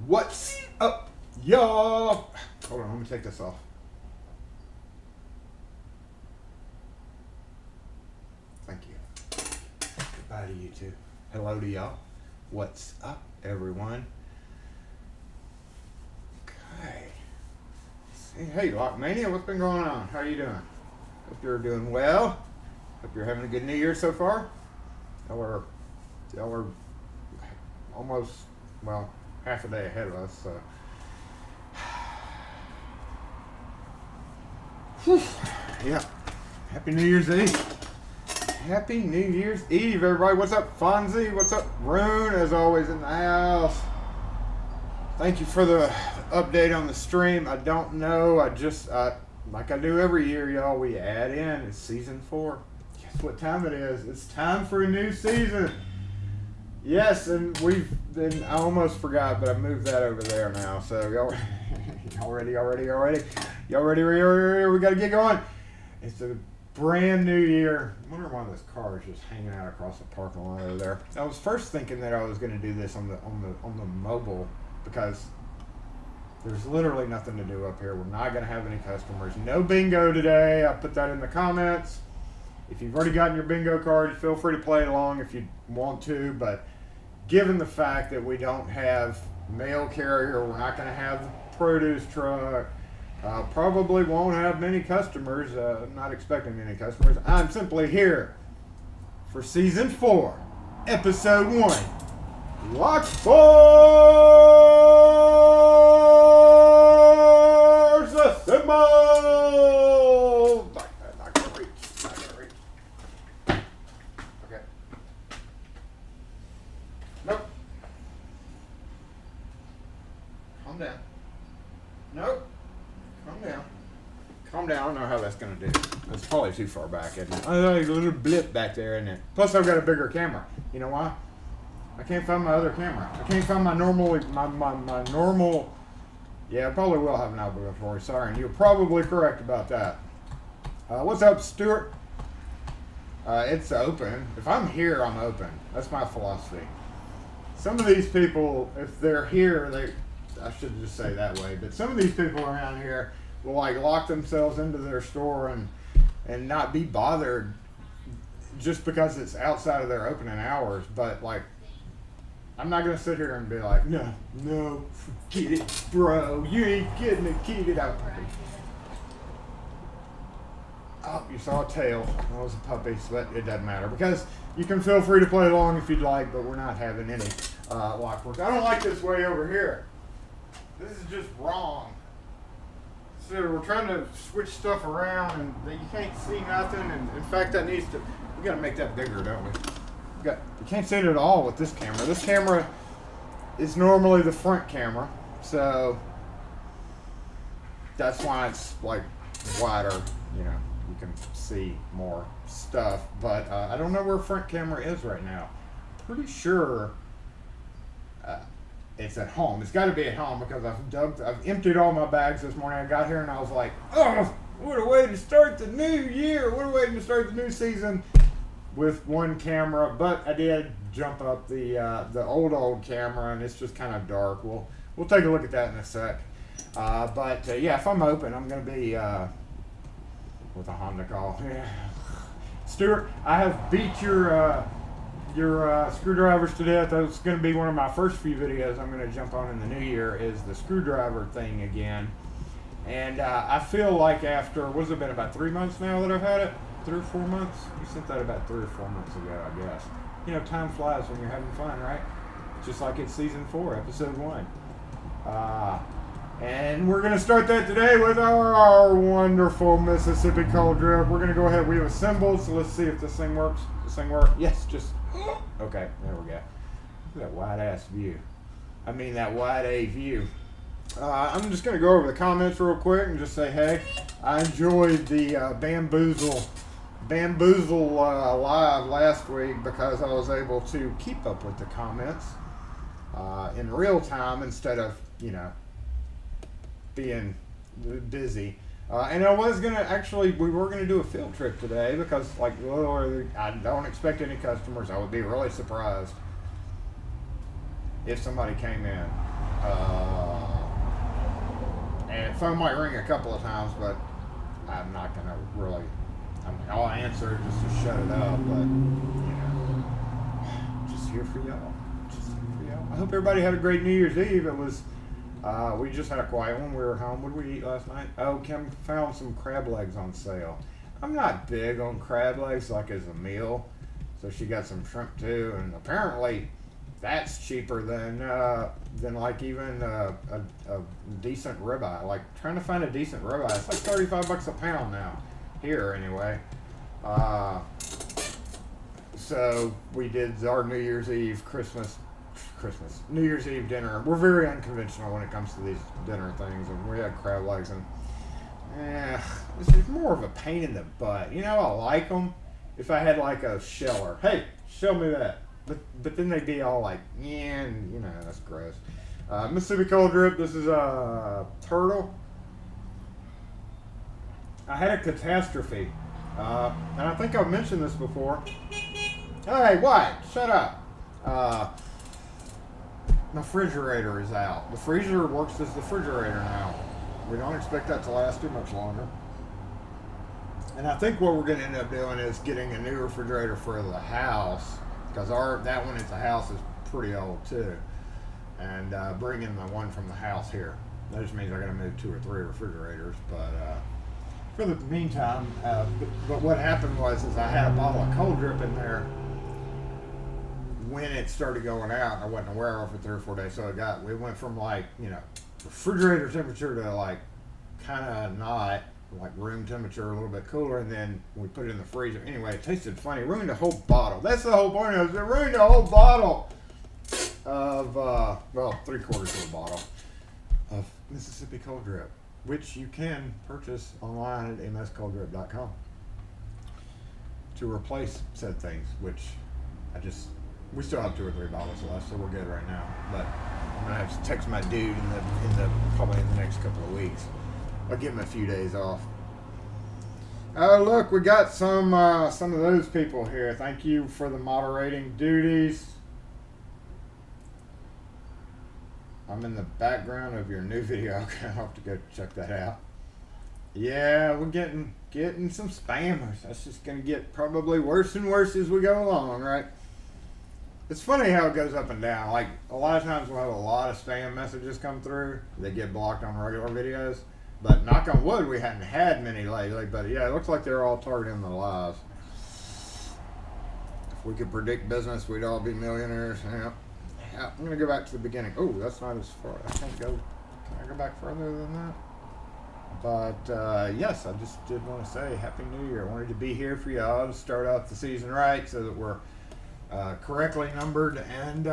What's up, y'all? Hold on, let me take this off. Thank you. Goodbye to you too. Hello to y'all. What's up, everyone? Okay. Hey, Lockmania, what's been going on? How are you doing? Hope you're doing well. Hope you're having a good New Year so far. Y'all are almost, well, half a day ahead of us, so. Yeah. Happy New Year's Eve. Happy New Year's Eve, everybody. What's up, Fonzie? What's up, Rune? As always in the house. Thank you for the update on the stream. I don't know. Like I do every year, y'all, we add in. It's season 4. Guess what time it is? It's time for a new season. Yes, and I almost forgot, but I moved that over there now. So y'all ready? Y'all ready? We got to get going. It's a brand new year. I wonder why this car is just hanging out across the parking lot over there. I was first thinking that I was going to do this on the mobile because there's literally nothing to do up here. We're not going to have any customers. No bingo today. I put that in the comments. If you've already gotten your bingo card, feel free to play along if you want to, but given the fact that we don't have mail carrier, we're not going to have the produce truck, probably won't have many customers, not expecting many customers. I'm simply here for season 4, episode 1, Locksmith Assemble! Not gonna reach. Okay. Nope. Calm down. Nope. Calm down. I don't know how that's going to do. It's probably too far back, isn't it? Oh, there's a little blip back there, isn't it? Plus, I've got a bigger camera. You know why? I can't find my other camera. I can't find my normal. Yeah, I probably will have an obligatory siren. You're probably correct about that. What's up, Stuart? It's open. If I'm here, I'm open. That's my philosophy. Some of these people, if they're here, I should just say that way, but some of these people around here will like lock themselves into their store and not be bothered just because it's outside of their opening hours. But like, I'm not gonna sit here and be like, no, forget it, bro. You ain't getting it, get it out. Oh, you saw a tail. That was a puppy, so it doesn't matter because you can feel free to play along if you'd like, but we're not having any lock work. I don't like this way over here. This is just wrong. So we're trying to switch stuff around and you can't see nothing. And in fact, we gotta make that bigger, don't we? You can't see it at all with this camera. This camera is normally the front camera, so that's why it's like wider. You know, you can see more stuff. But I don't know where front camera is right now. Pretty sure. It's at home. It's got to be at home because I've emptied all my bags this morning. I got here and I was like, oh, what a way to start the new year. What a way to start the new season with one camera. But I did jump up the old camera and it's just kind of dark. We'll take a look at that in a sec. But yeah, if I'm open, I'm going to be with a Honda call. Yeah. Stuart, I have beat your screwdrivers to death. That's going to be one of my first few videos I'm going to jump on in the new year is the screwdriver thing again. And I feel like after, what's it been, about 3 months now that I've had it? 3 or 4 months? You sent that about 3 or 4 months ago, I guess. You know, time flies when you're having fun, right? Just like it's season 4, episode 1. And we're going to start that today with our wonderful Mississippi cold drip. We're going to go ahead, we've assembled, so let's see if this thing works. Yes, just, okay, there we go. Look at that wide-ass view. I mean that wide-A view. I'm just going to go over the comments real quick and just say, hey, I enjoyed the Bamboozle live last week because I was able to keep up with the comments in real time instead of, being busy. And we were going to do a field trip today because, literally, I don't expect any customers. I would be really surprised if somebody came in. And phone might ring a couple of times, but I'm not gonna really. I'll answer just to shut it up, but just here for y'all. Just here for y'all. I hope everybody had a great New Year's Eve. It was. We just had a quiet one. We were home. What did we eat last night? Oh, Kim found some crab legs on sale. I'm not big on crab legs like as a meal, so she got some shrimp too, and apparently that's cheaper than like even a decent ribeye. Like trying to find a decent ribeye, it's like $35 a pound now here anyway. So we did our New Year's Eve, New Year's Eve dinner. We're very unconventional when it comes to these dinner things, and we had crab legs, and this is more of a pain in the butt. You know, I like them if I had like a sheller. Hey, show me that. But then they'd be all like, yeah, and, you know, that's gross. Mississippi Cold Drip, this is a turtle. I had a catastrophe, and I think I've mentioned this before. Hey, White, shut up. My refrigerator is out. The freezer works as the refrigerator now. We don't expect that to last too much longer. And I think what we're going to end up doing is getting a new refrigerator for the house, because that one at the house is pretty old too, and bringing the one from the house here. That just means I got to move 2 or 3 refrigerators, but for the meantime, but what happened was I had a bottle of cold drip in there when it started going out. I wasn't aware of it for 3 or 4 days, so we went from like, you know, refrigerator temperature to like kind of not like room temperature, a little bit cooler, and then we put it in the freezer. Anyway, it tasted funny. It ruined the whole bottle. That's the whole point of it. It ruined the whole bottle of, well, 3/4 of a bottle of Mississippi Cold Drip, which you can purchase online at mscolddrip.com to replace said things, which we still have 2 or 3 bottles left, so we're good right now. But I'm gonna have to text my dude probably in the next couple of weeks. I'll give him a few days off. Oh, look, we got some of those people here. Thank you for the moderating duties. I'm in the background of your new video. Okay, I'll have to go check that out. Yeah, we're getting some spammers. That's just gonna get probably worse and worse as we go along, right? It's funny how it goes up and down. Like, a lot of times we'll have a lot of spam messages come through. They get blocked on regular videos. But knock on wood, we hadn't had many lately. But yeah, it looks like they're all targeting the lives. If we could predict business, we'd all be millionaires. Yeah. I'm going to go back to the beginning. Oh, that's not as far. Can I go back further than that? But yes, I just did want to say Happy New Year. I wanted to be here for y'all to start off the season right so that we're correctly numbered. And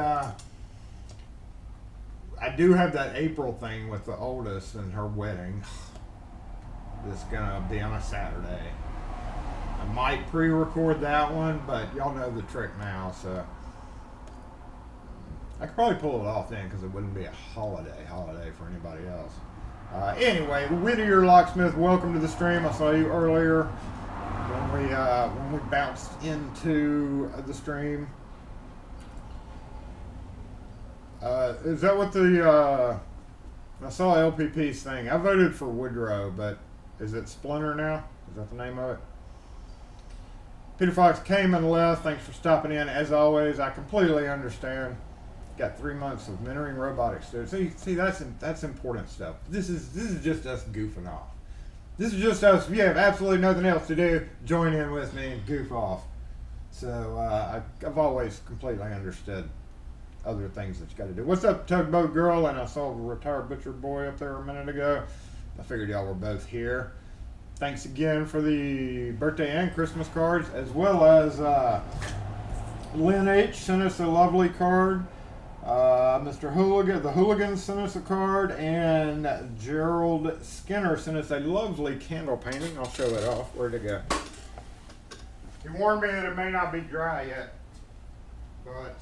I do have that April thing with the oldest and her wedding. That's gonna be on a Saturday. I might pre-record that one, but y'all know the trick now, so I could probably pull it off then because it wouldn't be a holiday for anybody else. Anyway, Whittier Locksmith, welcome to the stream. I saw you earlier when we bounced into the stream. Is that what I saw LPP's thing? I voted for Woodrow, but is it Splinter now? Is that the name of it? Peter Fox came and left. Thanks for stopping in. As always, I completely understand. Got 3 months of mentoring robotics, dude. See, that's important stuff. This is just us goofing off. This is just us. If you have absolutely nothing else to do, join in with me and goof off. So I've always completely understood other things that you got to do. What's up, Tugboat Girl? And I saw the Retired Butcher Boy up there a minute ago. I figured y'all were both here. Thanks again for the birthday and Christmas cards, as well as Lynn H. sent us a lovely card. Mr. Hooligan, the Hooligan sent us a card, and Gerald Skinner sent us a lovely candle painting. I'll show it off. Where'd it go? He warned me that it may not be dry yet, but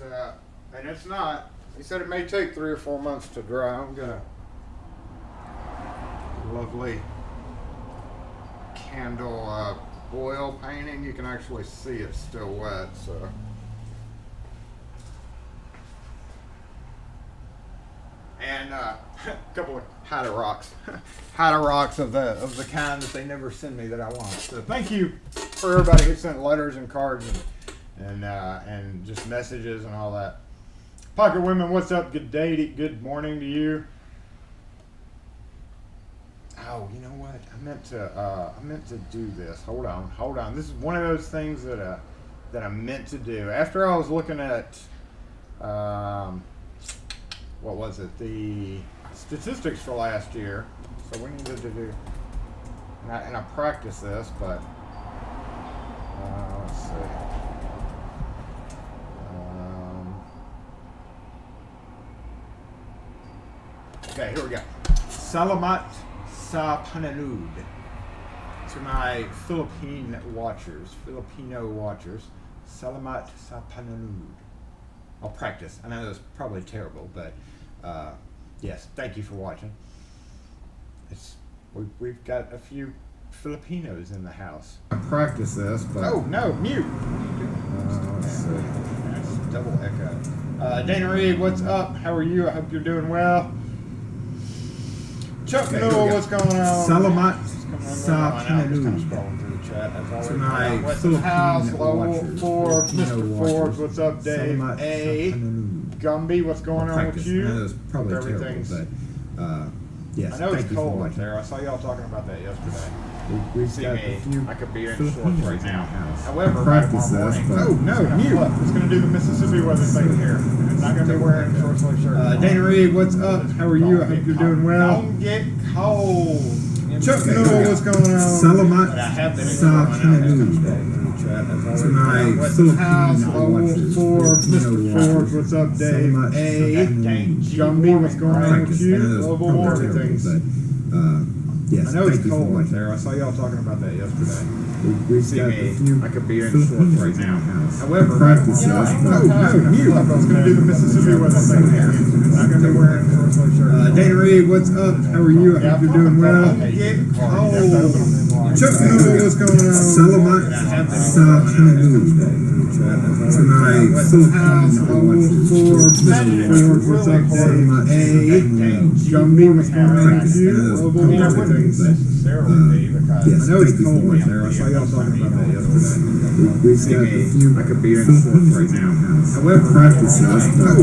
and it's not. He said it may take 3 or 4 months to dry. I'm gonna lovely candle oil painting. You can actually see it's still wet, so. and a couple of Hatter rocks, Hatter rocks of the kind that they never send me that I want. So thank you for everybody who sent letters and cards and just messages and all that. Pocket Women, what's up? Good day, good morning to you. Oh, you know what? I meant to do this. Hold on. This is one of those things that I meant to do. After I was looking at what was it? The statistics for last year. So we needed to do, and I practiced this, but let's see. Okay, here we go. Salamat sa pananood. To my Filipino watchers, Salamat sa pananood. I'll practice. I know that's probably terrible, but yes, thank you for watching. We've got a few Filipinos in the house. I practice this, but oh no, mute. Let's see. That's double echo. Dana Reed, what's up? How are you? I hope you're doing well. Chuck Newell, what's going on? Salamat sa pananood. Scrolling through the chat as always. Tonight, What's the house? Level 4, Mr. Forbes, what's up, Dave? A. Gumby, what's going on with you? I know it's probably terrible, but yes, I know it's thank you cold for up watching. there. I saw y'all talking about that yesterday. We've See got me, a few I could be in shorts Filipinos right in now. the house. However, Practice by tomorrow this, morning, but no, mute. It's going to do the Mississippi weather thing here. It's not going to be wearing a short sleeve shirt. Dana Reed, what's up? How are you? I hope you're doing well. Don't get cold. Chuck Newell, what's going on? Salamat sa pananood. Tonight, Filipino watchers. For Mr. Forbes, what's up, Dave? A. Gumby, what's going on with you? Global warming things. Yes, I know it's thank you for cold up watching. there. I saw y'all talking about that yesterday. We've See got me, a few I could be in shorts Filipinos right in now. the house. However, Practice you know, this, no, mute. I was going to do the Mississippi weather thing here. It's not going to be wearing a short sleeve shirt. Dana Reed, what's up? How are you? I hope you're doing well. Don't get cold. Chuck Newell, what's going on? Salamat sa pananood. Tonight, Filipino watchers. Mr. Forbes, what's up, Dave? A. Gumby, what's going on with you? Global warming things. Yes, I know it's thank you cold for up watching. there. I saw y'all talking about that yesterday. We've See got a me, few I could be in shorts Filipinos right in now. the house. However, Practice this, but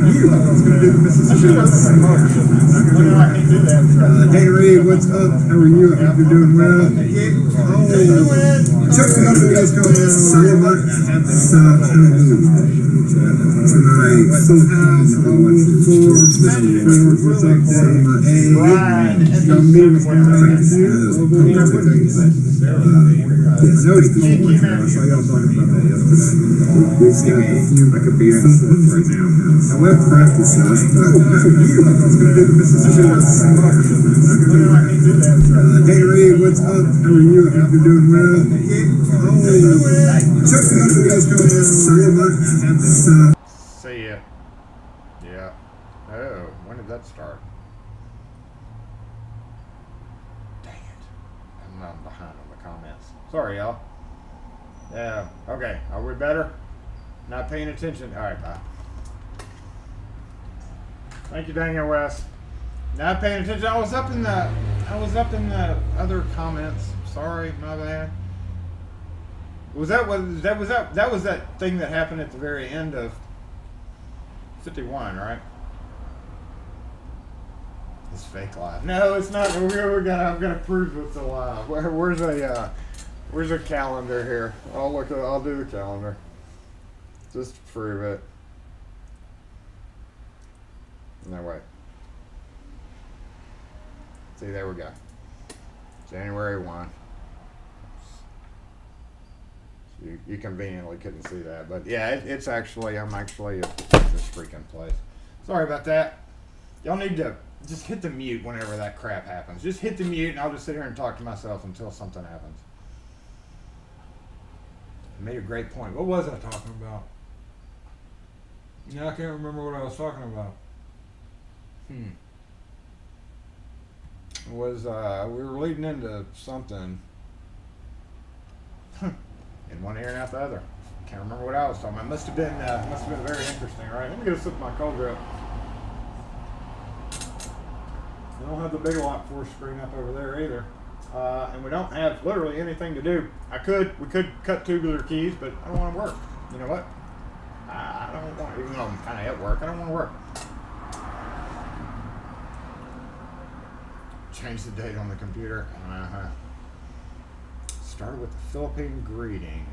you. I was going to do the Mississippi weather thing. I can't do that. Dana Reed, what's up? How are you? I hope you're doing well. Chuck Newell, what's going on? Salamat sa pananood. Tonight, Filipino watchers. Mr. Forbes, what's up, Dave? A. Gumby, what's going on with you? Global warming things. Yes, I know it's cold up there. I saw y'all talking about that yesterday. We've got a few I could be in shorts right now. However, practice this. You. I was going to do the Mississippi weather thing. I can't do that. Dana Reed, what's up? How are you? I hope you're doing well. Chuck Newell, what's going on? Salamat sa See ya. Yeah. Oh, when did that start? Dang it. I'm behind on the comments. Sorry, y'all. Yeah. Okay. Are we better? Not paying attention? Alright, bye. Thank you, Daniel West. Not paying attention. I was up in the other comments. Sorry, my bad. Was that thing that happened at the very end of 51, right? It's fake live. No, it's not. I'm gonna prove it's a lie. Where's a calendar here? I'll do the calendar. Just to prove it. No, wait. See, there we go. January 1. You conveniently couldn't see that, but yeah, I'm actually at this freaking place. Sorry about that. Y'all need to just hit the mute whenever that crap happens. Just hit the mute, and I'll just sit here and talk to myself until something happens. I made a great point. What was I talking about? Yeah, I can't remember what I was talking about. It was we were leading into something. In one ear and out the other. Can't remember what I was talking about. Must have been very interesting, right? Let me get a sip of my cold brew. We don't have the big lock force screen up over there either. And we don't have literally anything to do. We could cut tubular keys, but I don't want to work. You know what? I don't want, even though I'm kind of at work, I don't want to work. Change the date on the computer. Started with the Philippine greeting.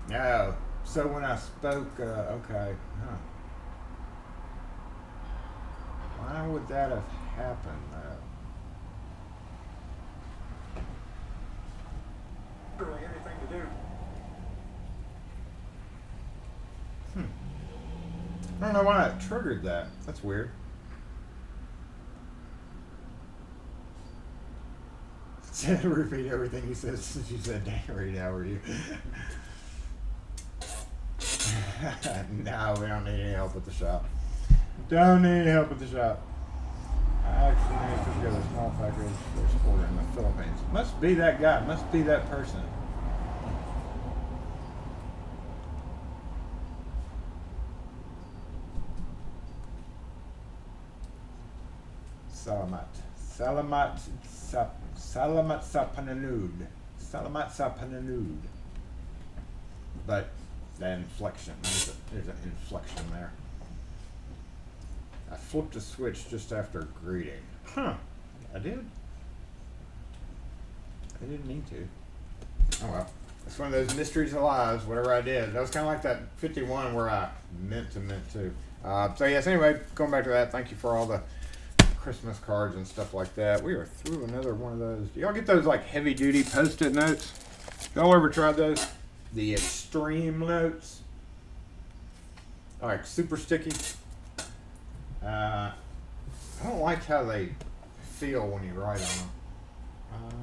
No. So when I spoke, okay. Huh. Why would that have happened, though? Really anything to do. I don't know why it triggered that. That's weird. Repeat everything he says since you said, "Dang, Reed, how are you?" No, we don't need any help with the shop. Don't need any help with the shop. I actually need to put together a small package for sport in the Philippines. Must be that guy. Must be that person. Salamat sa pananood. But the inflection, there's an inflection there. I flipped a switch just after greeting. Huh, I did? I didn't need to. Oh well. It's one of those mysteries of lives, whatever I did. That was kind of like that 51 where I meant to. So yes, anyway, going back to that, thank you for all the Christmas cards and stuff like that. We are through another one of those. Do y'all get those like heavy duty post-it notes? Y'all ever tried those? The extreme notes? Like super sticky. I don't like how they feel when you write on them.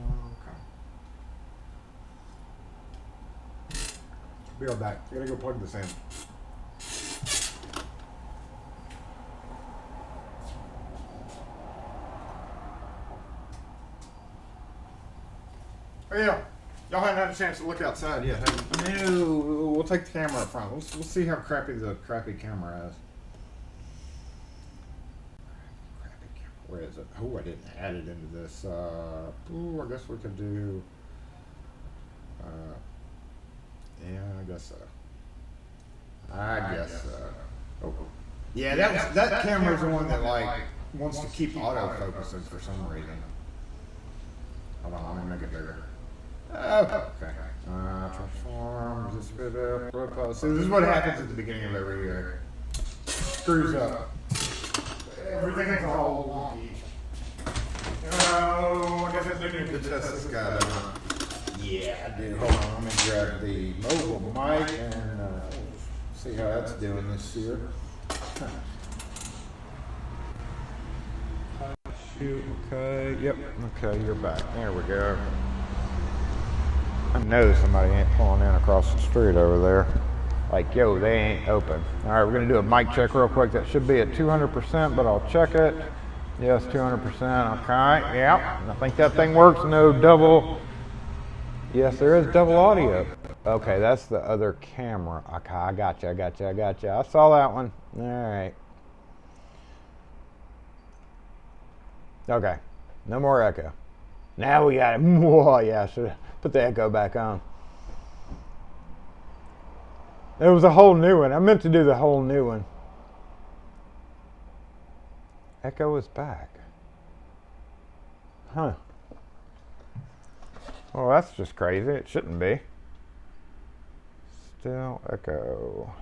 Okay. Be right back. I gotta go plug this in. Oh yeah, y'all haven't had a chance to look outside yet, have you? No, we'll take the camera up front. We'll see how crappy the crappy camera is. Crappy camera. Where is it? Oh, I didn't add it into this. I guess we could do. Yeah, I guess so. I guess so. Oh, yeah, that camera's the one that like wants to keep autofocusing for some reason. Hold on, let me make it bigger. Oh, okay. Transform. See, this is what happens at the beginning of every year. Screws up. Everything's all wonky. Oh, I guess I do need to test this guy. Yeah, I do. Hold on, let me grab the mobile mic and see how that's doing this year. Shoot, okay, yep, okay, you're back. There we go. I know somebody ain't pulling in across the street over there. Like, yo, they ain't open. All right, we're gonna do a mic check real quick. That should be at 200%, but I'll check it. Yes, 200%, okay, yeah. I think that thing works, no double. Yes, there is double audio. Okay, that's the other camera. Okay, I got you. I saw that one. All right. Okay, no more echo. Now we got it. Whoa, yeah, I should have put the echo back on. It was a whole new one. I meant to do the whole new one. Echo is back. Huh. Well, that's just crazy. It shouldn't be. Still echo.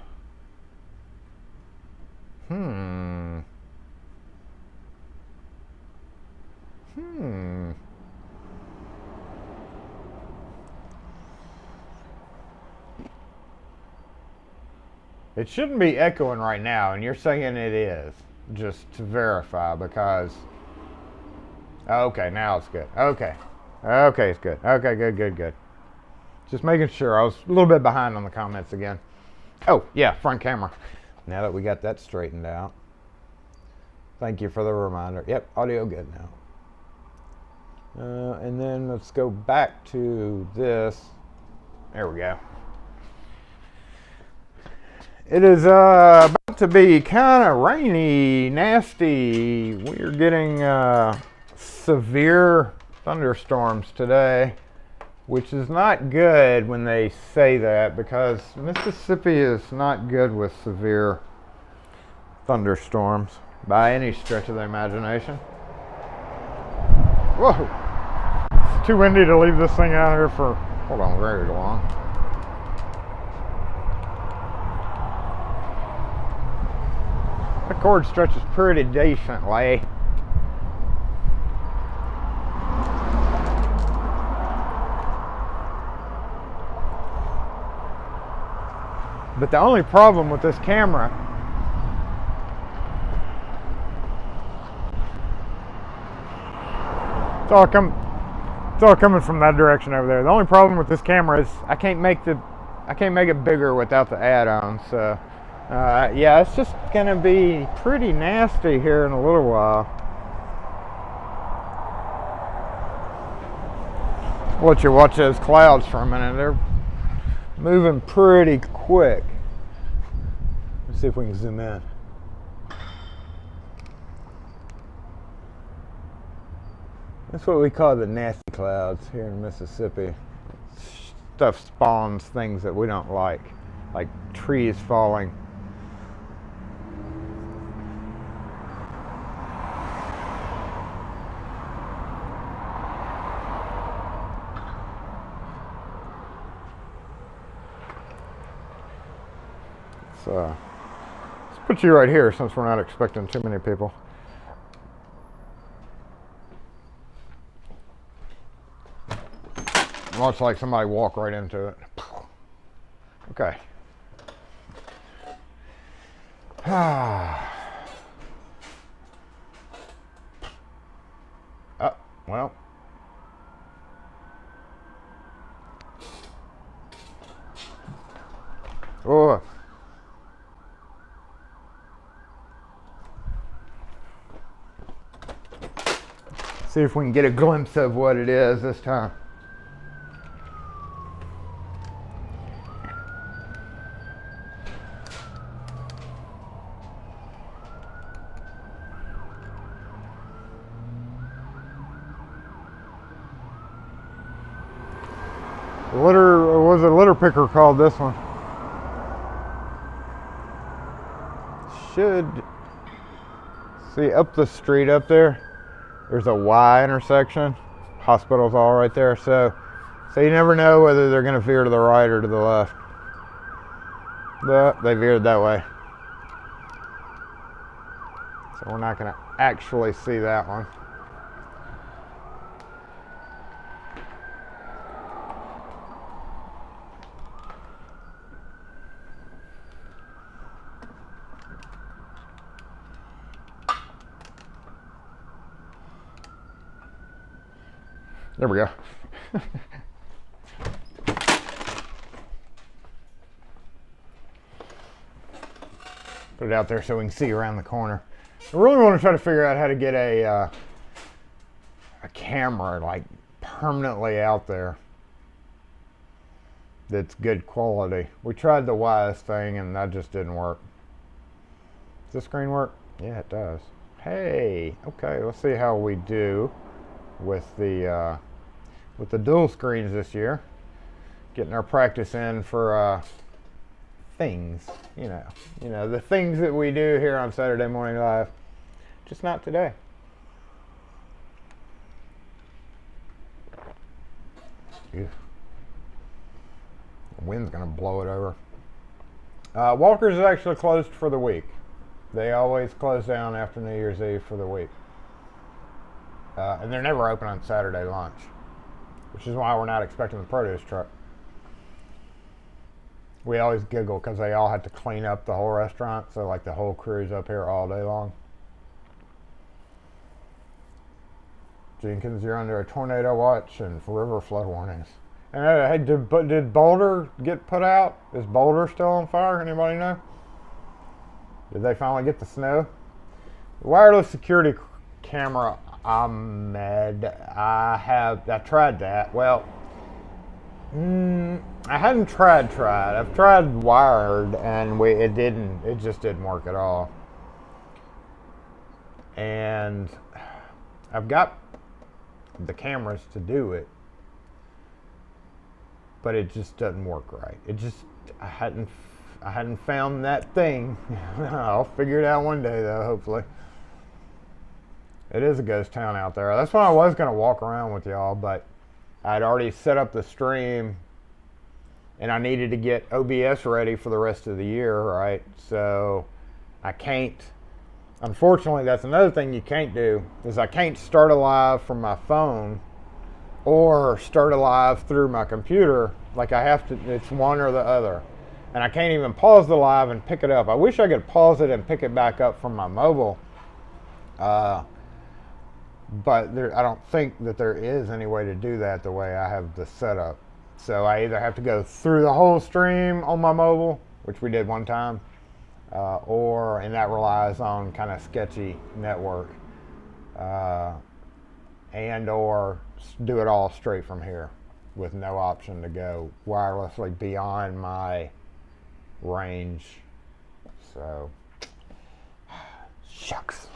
It shouldn't be echoing right now, and you're saying it is, just to verify, because... Okay, now it's good. Okay, it's good. Okay, good. Just making sure. I was a little bit behind on the comments again. Oh, yeah, front camera. Now that we got that straightened out. Thank you for the reminder. Yep, audio good now. And then let's go back to this. There we go. It is about To be kind of rainy, nasty. We're getting severe thunderstorms today, which is not good when they say that, because Mississippi is not good with severe thunderstorms by any stretch of the imagination. Whoa! It's too windy to leave this thing out here for, hold on, very long. The cord stretches pretty decently. But the only problem with this camera it's all coming from that direction over there. The only problem with this camera is I can't make it bigger without the add-on. So yeah, it's just gonna be pretty nasty here in a little while. I'll let you watch those clouds for a minute. They're moving pretty quick. Let's see if we can zoom in. That's what we call the nasty clouds here in Mississippi. Stuff spawns things that we don't like trees falling. Let's put you right here since we're not expecting too many people. Looks like somebody walked right into it. Okay. Well. Oh. See if we can get a glimpse of what it is this time. Was a litter picker called this one. Should see up the street up there. There's a Y intersection. Hospital's all right there. So you never know whether they're going to veer to the right or to the left. They veered that way. So we're not going to actually see that one. There we go. Put it out there so we can see around the corner. I really want to try to figure out how to get a camera like permanently out there that's good quality. We tried the Wise thing and that just didn't work. Does this screen work? Yeah, it does. Hey, okay, let's see how we do with the dual screens this year. Getting our practice in for things, you know the things that we do here on Saturday Morning Live. Just not today. Ew. The wind's gonna blow it over. Walker's is actually closed for the week. They always close down after New Year's Eve for the week. And they're never open on Saturday lunch, which is why we're not expecting the produce truck. We always giggle because they all have to clean up the whole restaurant, so like the whole crew's up here all day long. Jenkins, you're under a tornado watch and river flood warnings. And hey, did Boulder get put out? Is Boulder still on fire? Anybody know? Did they finally get the snow? The wireless security camera, Ahmed, I tried that. Well, I hadn't tried. I've tried wired, and it just didn't work at all. And I've got the cameras to do it, but it just doesn't work right. I hadn't found that thing. I'll figure it out one day, though, hopefully. It is a ghost town out there. That's when I was going to walk around with y'all, but I'd already set up the stream, and I needed to get OBS ready for the rest of the year, right? So I can't, unfortunately, that's another thing you can't do, is I can't start a live from my phone or start a live through my computer. Like I have to, it's one or the other. And I can't even pause the live and pick it up. I wish I could pause it and pick it back up from my mobile. But I don't think that there is any way to do that the way I have the setup. So I either have to go through the whole stream on my mobile, which we did one time, and that relies on kind of sketchy network, and or do it all straight from here with no option to go wirelessly beyond my range. So, shucks.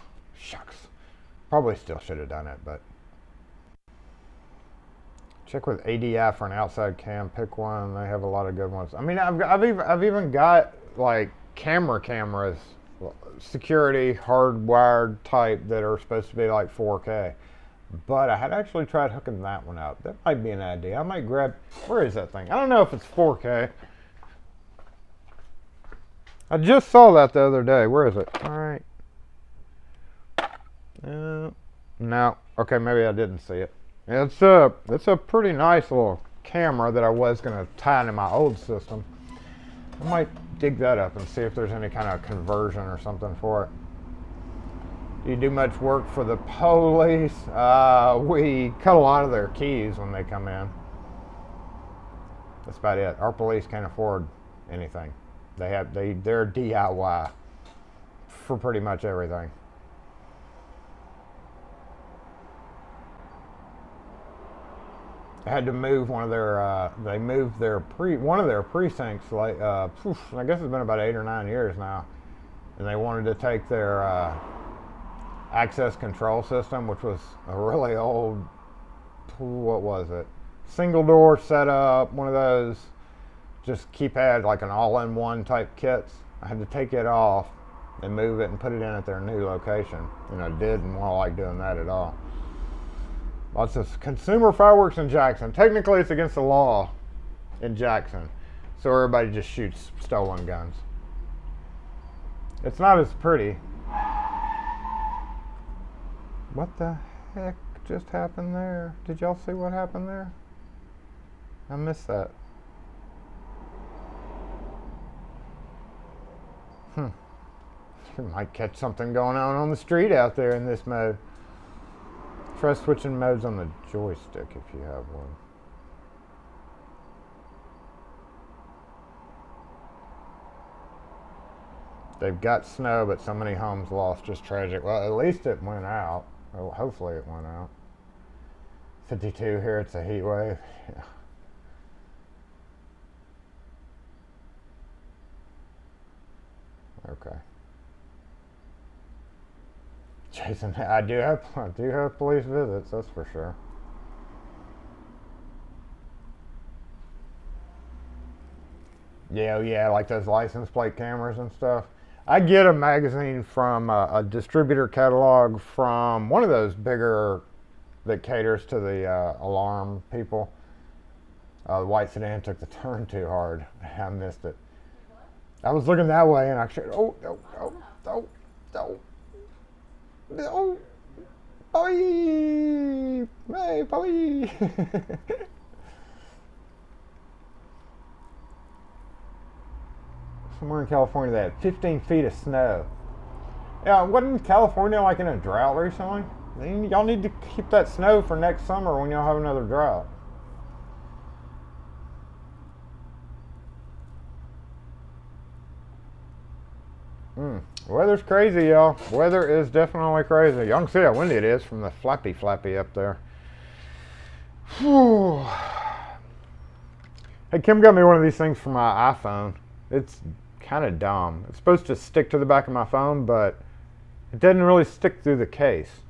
Probably still should have done it, but check with ADI for an outside cam. Pick one. They have a lot of good ones. I mean, I've even got like cameras, security hardwired type that are supposed to be like 4K. But I had actually tried hooking that one up. That might be an idea. I might grab. Where is that thing? I don't know if it's 4K. I just saw that the other day. Where is it? All right. No. Okay, maybe I didn't see it. It's a pretty nice little camera that I was going to tie into my old system. I might dig that up and see if there's any kind of conversion or something for it. Do you do much work for the police? We cut a lot of their keys when they come in. That's about it. Our police can't afford anything. They're DIY for pretty much everything. I had to move one of their. They moved one of their precincts. Like I guess it's been about 8 or 9 years now, and they wanted to take their access control system, which was a really old. What was it? Single door setup. One of those. Just keypad, like an all-in-one type kits. I had to take it off and move it and put it in at their new location, and I didn't want to like doing that at all. Lots of consumer fireworks in Jackson. Technically, it's against the law in Jackson, so everybody just shoots stolen guns. It's not as pretty. What the heck just happened there? Did y'all see what happened there? I missed that. You might catch something going on the street out there in this mode. Try switching modes on the joystick if you have one. They've got snow, but so many homes lost. Just tragic. Well, at least it went out. Well, hopefully it went out. 52 here. It's a heat wave. Yeah. Okay. Jason, I do have police visits, that's for sure. Yeah, like those license plate cameras and stuff. I get a magazine from a distributor catalog from one of those bigger that caters to the alarm people. The white sedan took the turn too hard. I missed it. I was looking that way and I should. Oh, boy, hey, boy. Somewhere in California they had 15 feet of snow. Yeah, wasn't California like in a drought recently? Y'all need to keep that snow for next summer when y'all have another drought. Weather's crazy, y'all. Weather is definitely crazy. Y'all can see how windy it is from the flappy up there. Whew. Hey, Kim got me one of these things for my iPhone. It's kind of dumb. It's supposed to stick to the back of my phone, but it doesn't really stick through the case.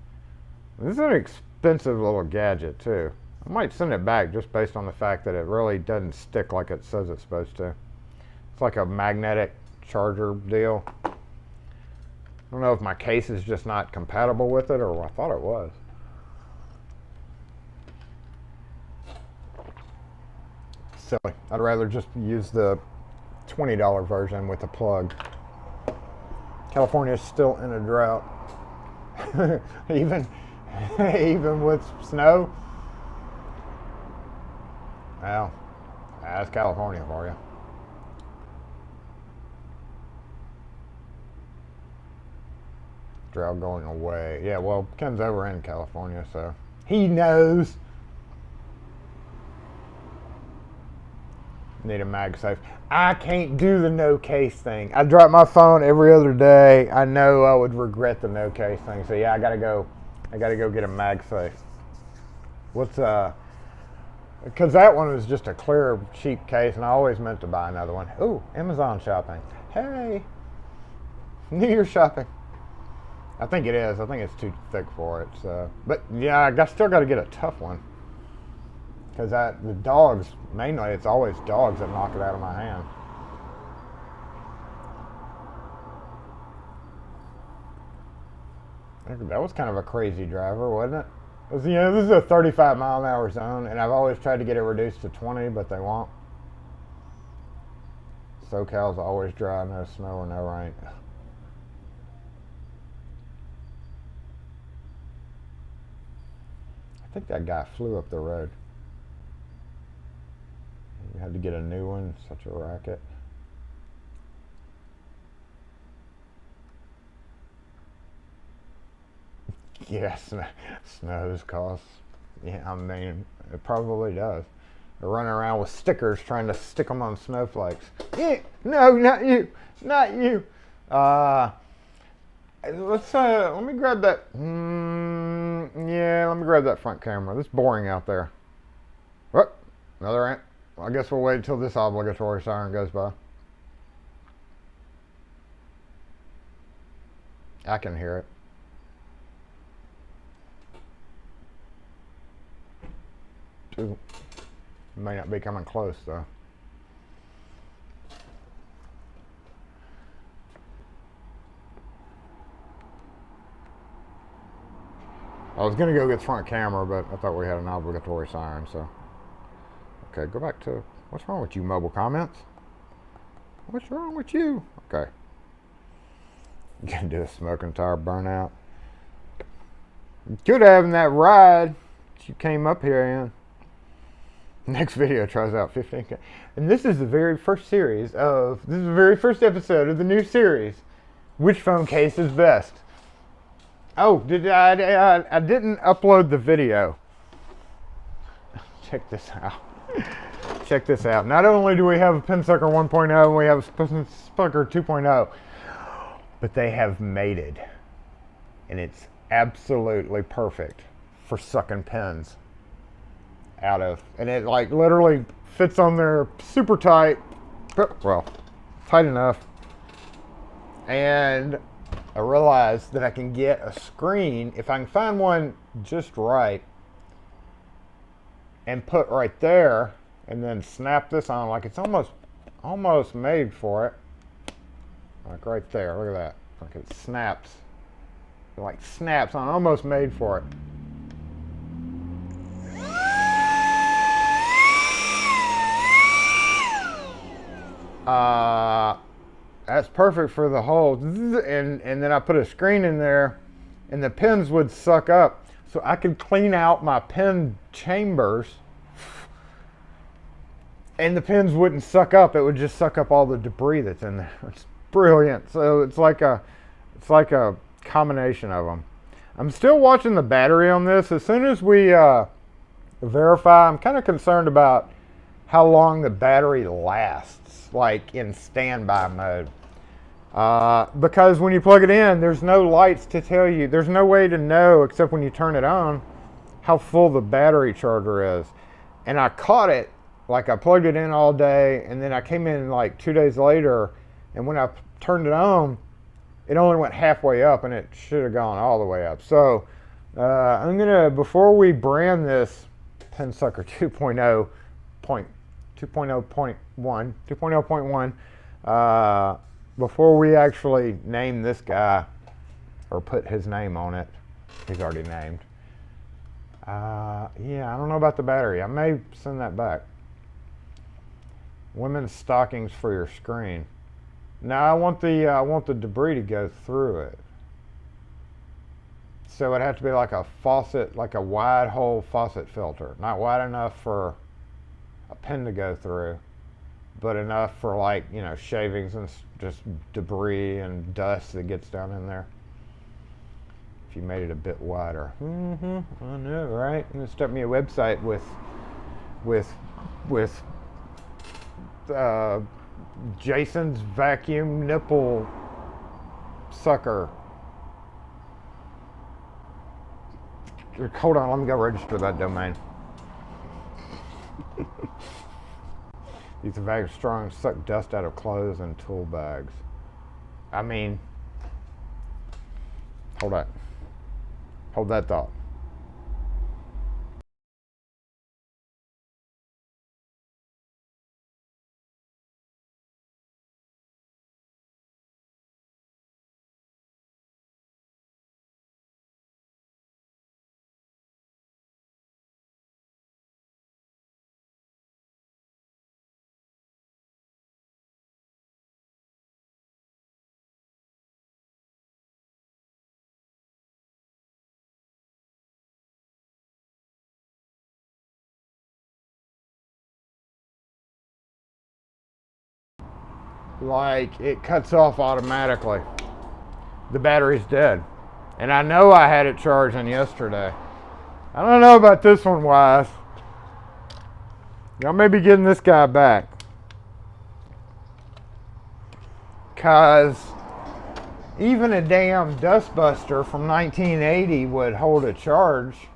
This is an expensive little gadget, too. I might send it back just based on the fact that it really doesn't stick like it says it's supposed to. It's like a magnetic charger deal. I don't know if my case is just not compatible with it, or I thought it was. Silly. I'd rather just use the $20 version with a plug. California's still in a drought. even with snow. Well, that's California for you. Drought going away. Yeah, well, Ken's over in California, so he knows. Need a MagSafe. I can't do the no case thing. I drop my phone every other day. I know I would regret the no case thing. So yeah, I gotta go get a MagSafe. What's because that one was just a clear, cheap case, and I always meant to buy another one. Ooh, Amazon shopping. Hey, New Year's shopping. I think it is. I think it's too thick for it. So, but yeah, I still got to get a tough one. Because the dogs, mainly, it's always dogs that knock it out of my hand. That was kind of a crazy driver, wasn't it? This is a 35 mile an hour zone, and I've always tried to get it reduced to 20, but they won't. SoCal's always dry, no snow or no rain. I think that guy flew up the road. You had to get a new one, such a racket. Yes, snows cost. Yeah, I mean, it probably does. They're running around with stickers trying to stick them on snowflakes. Yeah, no, not you, not you. Let me grab that. Yeah, let me grab that front camera. It's boring out there. What? Another ant? Well, I guess we'll wait until this obligatory siren goes by. I can hear it. Ooh. May not be coming close though. I was gonna go get the front camera, but I thought we had an obligatory siren, so. Okay, go back to, what's wrong with you, mobile comments? What's wrong with you? Okay. You gonna do a smoking tire burnout. You could have in that ride that you came up here in. Next video tries out 15K. And this is the very first episode of the new series. Which phone case is best? Oh, I didn't upload the video. Check this out. Check this out. Not only do we have a Pinsucker 1.0 and we have a Pinsucker 2.0, but they have mated. And it's absolutely perfect for sucking pins out of. And it like literally fits on there super tight. Well, tight enough. And I realized that I can get a screen, if I can find one just right, and put right there, and then snap this on, like it's almost made for it. Like right there, look at that. Like it snaps. It like snaps on, almost made for it. That's perfect for the hole, and then I put a screen in there, and the pins would suck up, so I could clean out my pin chambers, and the pins wouldn't suck up. It would just suck up all the debris that's in there. It's brilliant. So it's like a combination of them. I'm still watching the battery on this. As soon as we verify, I'm kind of concerned about how long the battery lasts, like in standby mode. Because when you plug it in, there's no lights to tell you. There's no way to know, except when you turn it on, how full the battery charger is. And I caught it like I plugged it in all day, and then I came in like 2 days later, and when I turned it on, it only went halfway up, and it should have gone all the way up. So I'm gonna, before we brand this Pensucker 2.0.1, before we actually name this guy or put his name on it, he's already named. Yeah, I don't know about the battery. I may send that back. Women's stockings for your screen. Now I want the debris to go through it. So it'd have to be like a faucet, like a wide hole faucet filter. Not wide enough for a pin to go through, but enough for, like, you know, shavings and just debris and dust that gets down in there. If you made it a bit wider. I know, right? I'm gonna start me a website with Jason's vacuum nipple sucker. Hold on, let me go register that domain. These are very strong, suck dust out of clothes and tool bags. I mean, hold that thought. Like, it cuts off automatically. The battery's dead. And I know I had it charging yesterday. I don't know about this one, Wise. Y'all may be getting this guy back. Cause even a damn dustbuster from 1980 would hold a charge.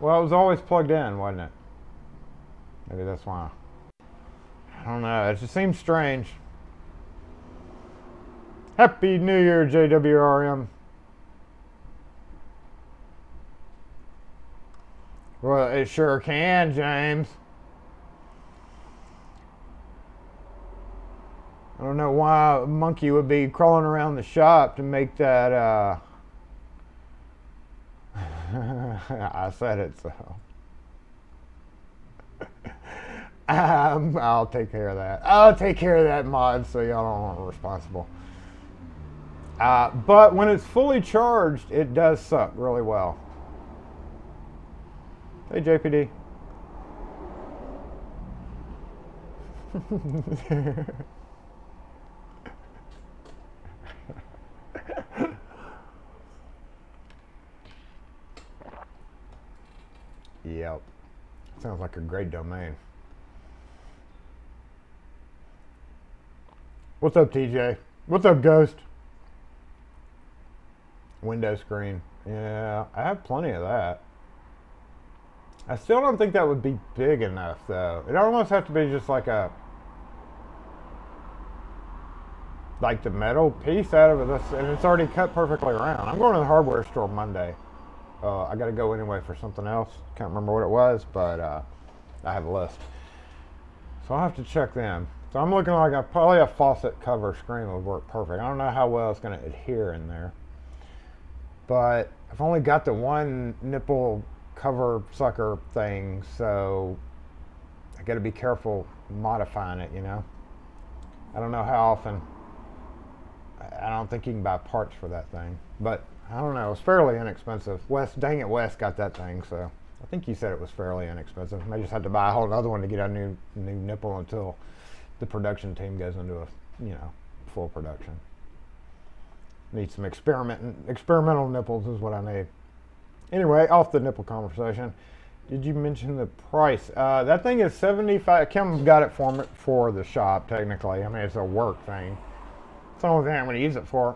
Well, it was always plugged in, wasn't it? Maybe that's why. I don't know, it just seems strange. Happy New Year, JWRM. Well, it sure can, James. I don't know why a monkey would be crawling around the shop to make that, I said it, so. I'll take care of that. I'll take care of that, mod, so y'all aren't responsible. But when it's fully charged, it does suck really well. Hey, JPD. Yep. Sounds like a great domain. What's up, TJ? What's up, Ghost? Window screen. Yeah, I have plenty of that. I still don't think that would be big enough, though. It almost has to be just like the metal piece out of it, and it's already cut perfectly around. I'm going to the hardware store Monday. I got to go anyway for something else. Can't remember what it was, but I have a list. So I'll have to check them. So I'm looking like probably a faucet cover screen would work perfect. I don't know how well it's going to adhere in there. But I've only got the one nipple cover sucker thing, so I got to be careful modifying it, you know. I don't know how often. I don't think you can buy parts for that thing, but I don't know. It's fairly inexpensive. Dang it, Wes got that thing, so I think you said it was fairly inexpensive. I just had to buy a whole other one to get a new nipple until the production team goes into a full production. Need some experimental nipples is what I need. Anyway, off the nipple conversation. Did you mention the price? That thing is $75. Kim got it for the shop, technically. I mean, it's a work thing. It's the only thing I'm going to use it for.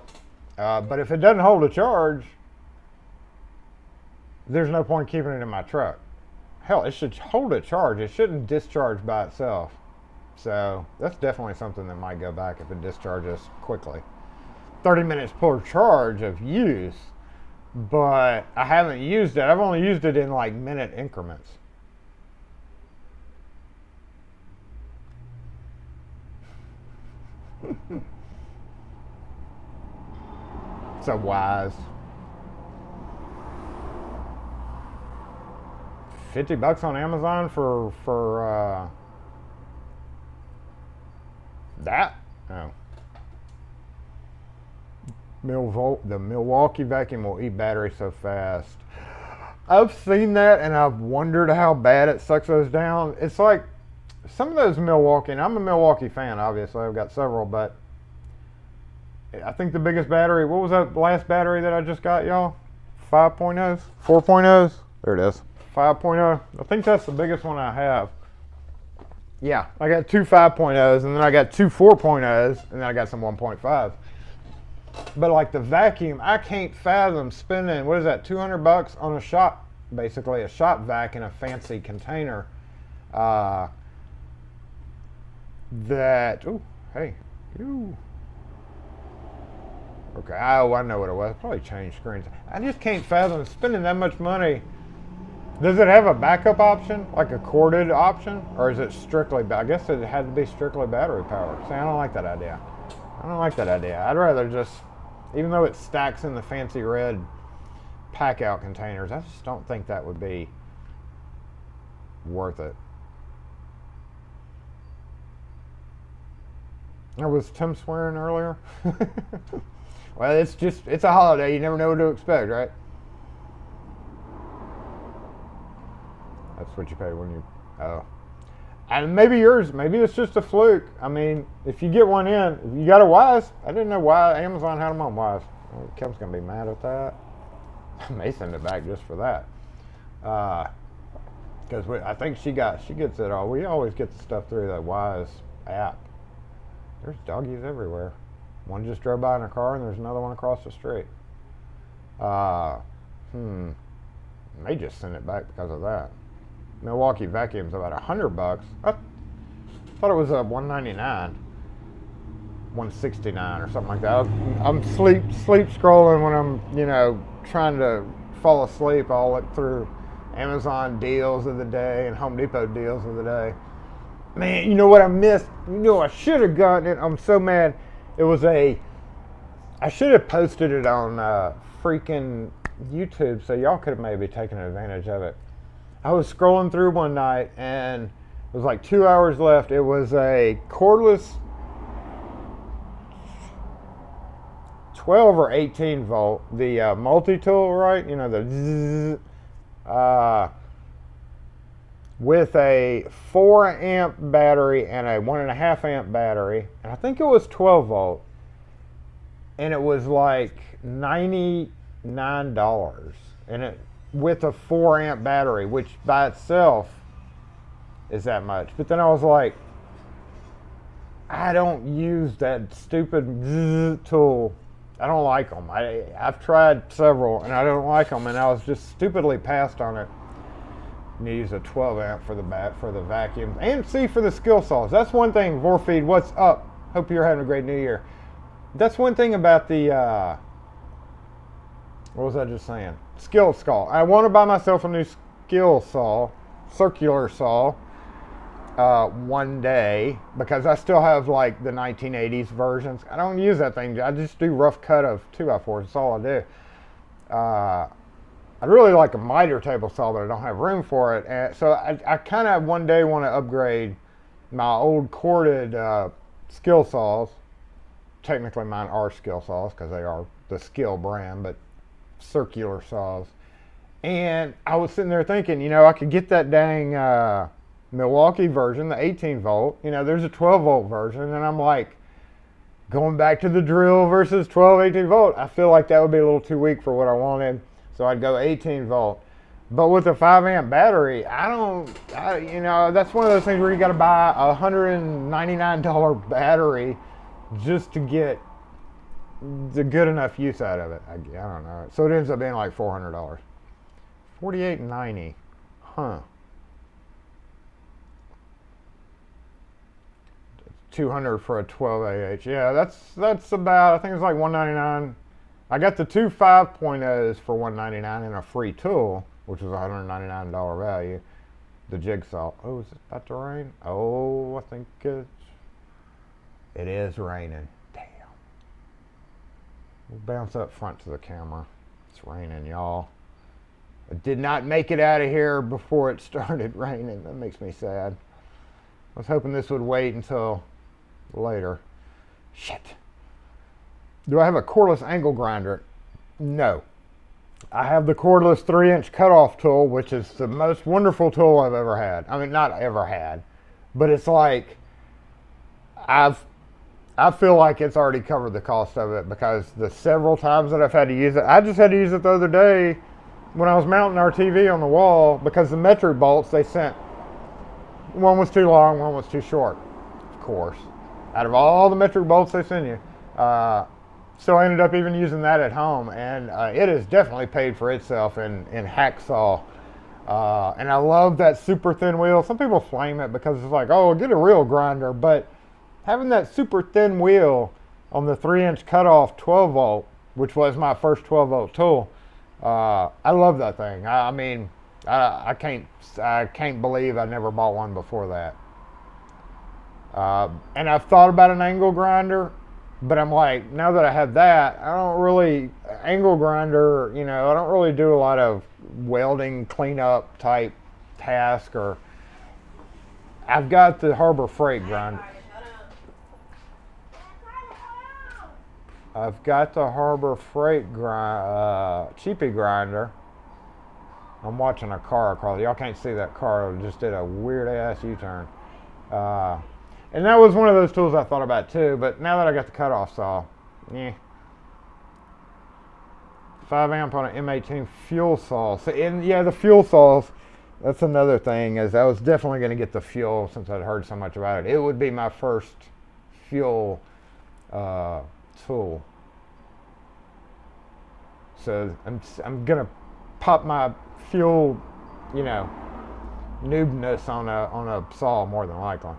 But if it doesn't hold a charge, there's no point keeping it in my truck. hell, it should hold a charge. It shouldn't discharge by itself. So that's definitely something that might go back if it discharges quickly. 30 minutes per charge of use, but I haven't used it. I've only used it in like minute increments. So wise. $50 on Amazon for that? No. The Milwaukee vacuum will eat battery so fast. I've seen that and I've wondered how bad it sucks those down. It's like some of those Milwaukee, and I'm a Milwaukee fan, obviously. I've got several, but I think the biggest battery, what was that last battery that I just got, y'all? 5.0s? 4.0s? There it is. 5.0. I think that's the biggest one I have. Yeah, I got two 5.0s, and then I got two 4.0s, and then I got some 1.5s. But like the vacuum, I can't fathom spending, what is that, $200 on a shop, basically a shop vac in a fancy container. Ooh, hey, ooh. Okay, oh, I know what it was. Probably changed screens. I just can't fathom spending that much money. Does it have a backup option, like a corded option, or is it strictly? I guess it had to be strictly battery powered. See, I don't like that idea. I'd rather just, even though it stacks in the fancy red pack out containers, I just don't think that would be worth it. Was Tim swearing earlier? Well, it's a holiday. You never know what to expect, right? That's what you pay when you, and maybe it's just a fluke. I mean, if you get one in, if you got a Wise, I didn't know why Amazon had them on Wise. Well, Kim's going to be mad at that. I may send it back just for that. Because I think she gets it all. We always get the stuff through that Wise app. There's doggies everywhere. One just drove by in a car, and there's another one across the street. May just send it back because of that. Milwaukee vacuum's about $100. I thought it was $199, $169 or something like that. I'm sleep scrolling when I'm trying to fall asleep. I'll look through Amazon deals of the day and Home Depot deals of the day. Man, you know what I missed? I should have gotten it. I'm so mad. I should have posted it on freaking YouTube so y'all could have maybe taken advantage of it. I was scrolling through one night and it was like 2 hours left. It was a cordless 12 or 18 volt, the multi-tool, right? The with a 4 amp battery and a 1.5 amp battery, and I think it was 12 volt, and it was like $99, and it with a 4 amp battery, which by itself is that much. But then I was like, I don't use that stupid tool. I don't like them. I've tried several and I don't like them, and I was just stupidly passed on it. You need to use a 12 amp for the vacuum, and see for the skill saws. That's one thing. Vorfeed, what's up? Hope you're having a great new year. That's one thing about the what was I just saying? Skill saw. I want to buy myself a new skill saw, circular saw, one day, because I still have like the 1980s versions. I don't use that thing. I just do rough cut of 2x4s. That's all I do. I'd really like a miter table saw, but I don't have room for it. And so I kind of one day want to upgrade my old corded skill saws. Technically mine are skill saws because they are the Skill brand, but circular saws. And I was sitting there thinking, I could get that dang Milwaukee version, the 18 volt. There's a 12 volt version, and I'm like, going back to the drill versus 12, 18 volt. I feel like that would be a little too weak for what I wanted. So I'd go 18 volt. But with a 5 amp battery, that's one of those things where you got to buy a $199 battery just to get the good enough use out of it. I don't know. So it ends up being like $400. $48.90. Huh. $200 for a 12 AH. Yeah, that's about, I think it's like $199. I got the two 5.0s for $199 and a free tool, which was a $199 value. The jigsaw. Oh, is it about to rain? Oh, I think it is raining. Damn. We'll bounce up front to the camera. It's raining, y'all. I did not make it out of here before it started raining. That makes me sad. I was hoping this would wait until later. Shit. Do I have a cordless angle grinder? No. I have the cordless 3-inch cutoff tool, which is the most wonderful tool I've ever had. I mean, not ever had, but it's like I feel like it's already covered the cost of it, because the several times that I've had to use it, I just had to use it the other day when I was mounting our TV on the wall, because the metric bolts they sent, one was too long, one was too short, of course. Out of all the metric bolts they send you. So I ended up even using that at home, and it has definitely paid for itself in hacksaw. And I love that super thin wheel. Some people flame it because it's like, oh, get a real grinder, but having that super thin wheel on the 3-inch cutoff 12 volt, which was my first 12 volt tool, I love that thing. I mean, I can't believe I never bought one before that. And I've thought about an angle grinder, but I'm like, now that I have that, I don't really, angle grinder, you know, I don't really do a lot of welding cleanup type task, or I've got the Harbor Freight grinder. I've got the Harbor Freight cheapy grinder. I'm watching a car across. Y'all can't see that car. It just did a weird ass U-turn. And that was one of those tools I thought about too, but now that I got the cutoff saw, 5 amp on an M18 fuel saw. So, and yeah, the fuel saws, that's another thing, is I was definitely going to get the fuel since I'd heard so much about it. It would be my first fuel tool. So I'm going to pop my fuel, you know, noobness on a saw more than likely.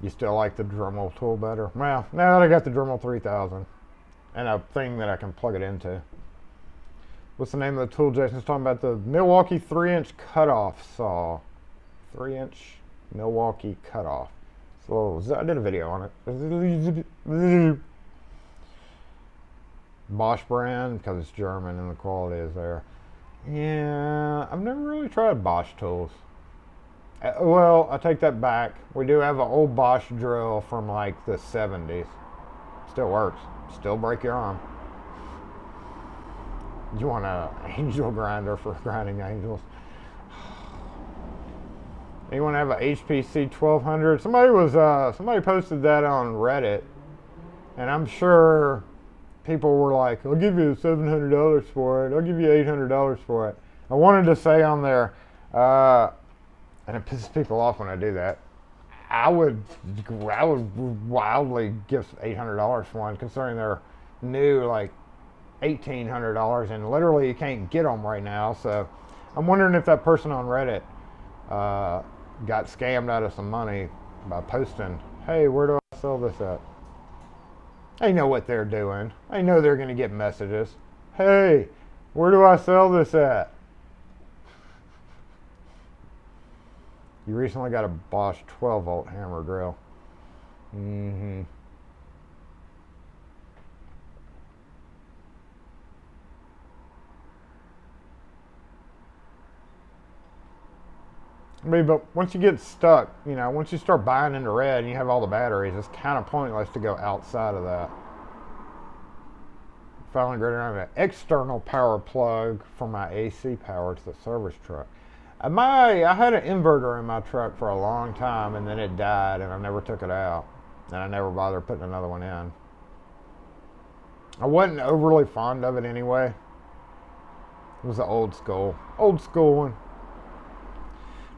You still like the Dremel tool better? Well, now that I got the Dremel 3000 and a thing that I can plug it into. What's the name of the tool Jason's talking about? The Milwaukee 3-inch cutoff saw. 3-inch Milwaukee cutoff. So I did a video on it. Bosch brand, because it's German and the quality is there. Yeah, I've never really tried Bosch tools. Well, I take that back. We do have an old Bosch drill from like the 70s. Still works. Still break your arm. You want an angel grinder for grinding angels? Anyone have an HPC 1200? Somebody posted that on Reddit, and I'm sure people were like, "I'll give you $700 for it. I'll give you $800 for it." I wanted to say on there. And it pisses people off when I do that. I would wildly give $800 for one, considering they're new, like $1,800, and literally you can't get them right now. So I'm wondering if that person on Reddit got scammed out of some money by posting, "Hey, where do I sell this at?" They know what they're doing. They know they're going to get messages. "Hey, where do I sell this at?" You recently got a Bosch 12 volt hammer drill. I mean, but once you get stuck, you know, once you start buying into red and you have all the batteries, it's kind of pointless to go outside of that. Finally got around an external power plug for my AC power to the service truck. I had an inverter in my truck for a long time, and then it died, and I never took it out, and I never bothered putting another one in. I wasn't overly fond of it anyway. It was the old school one.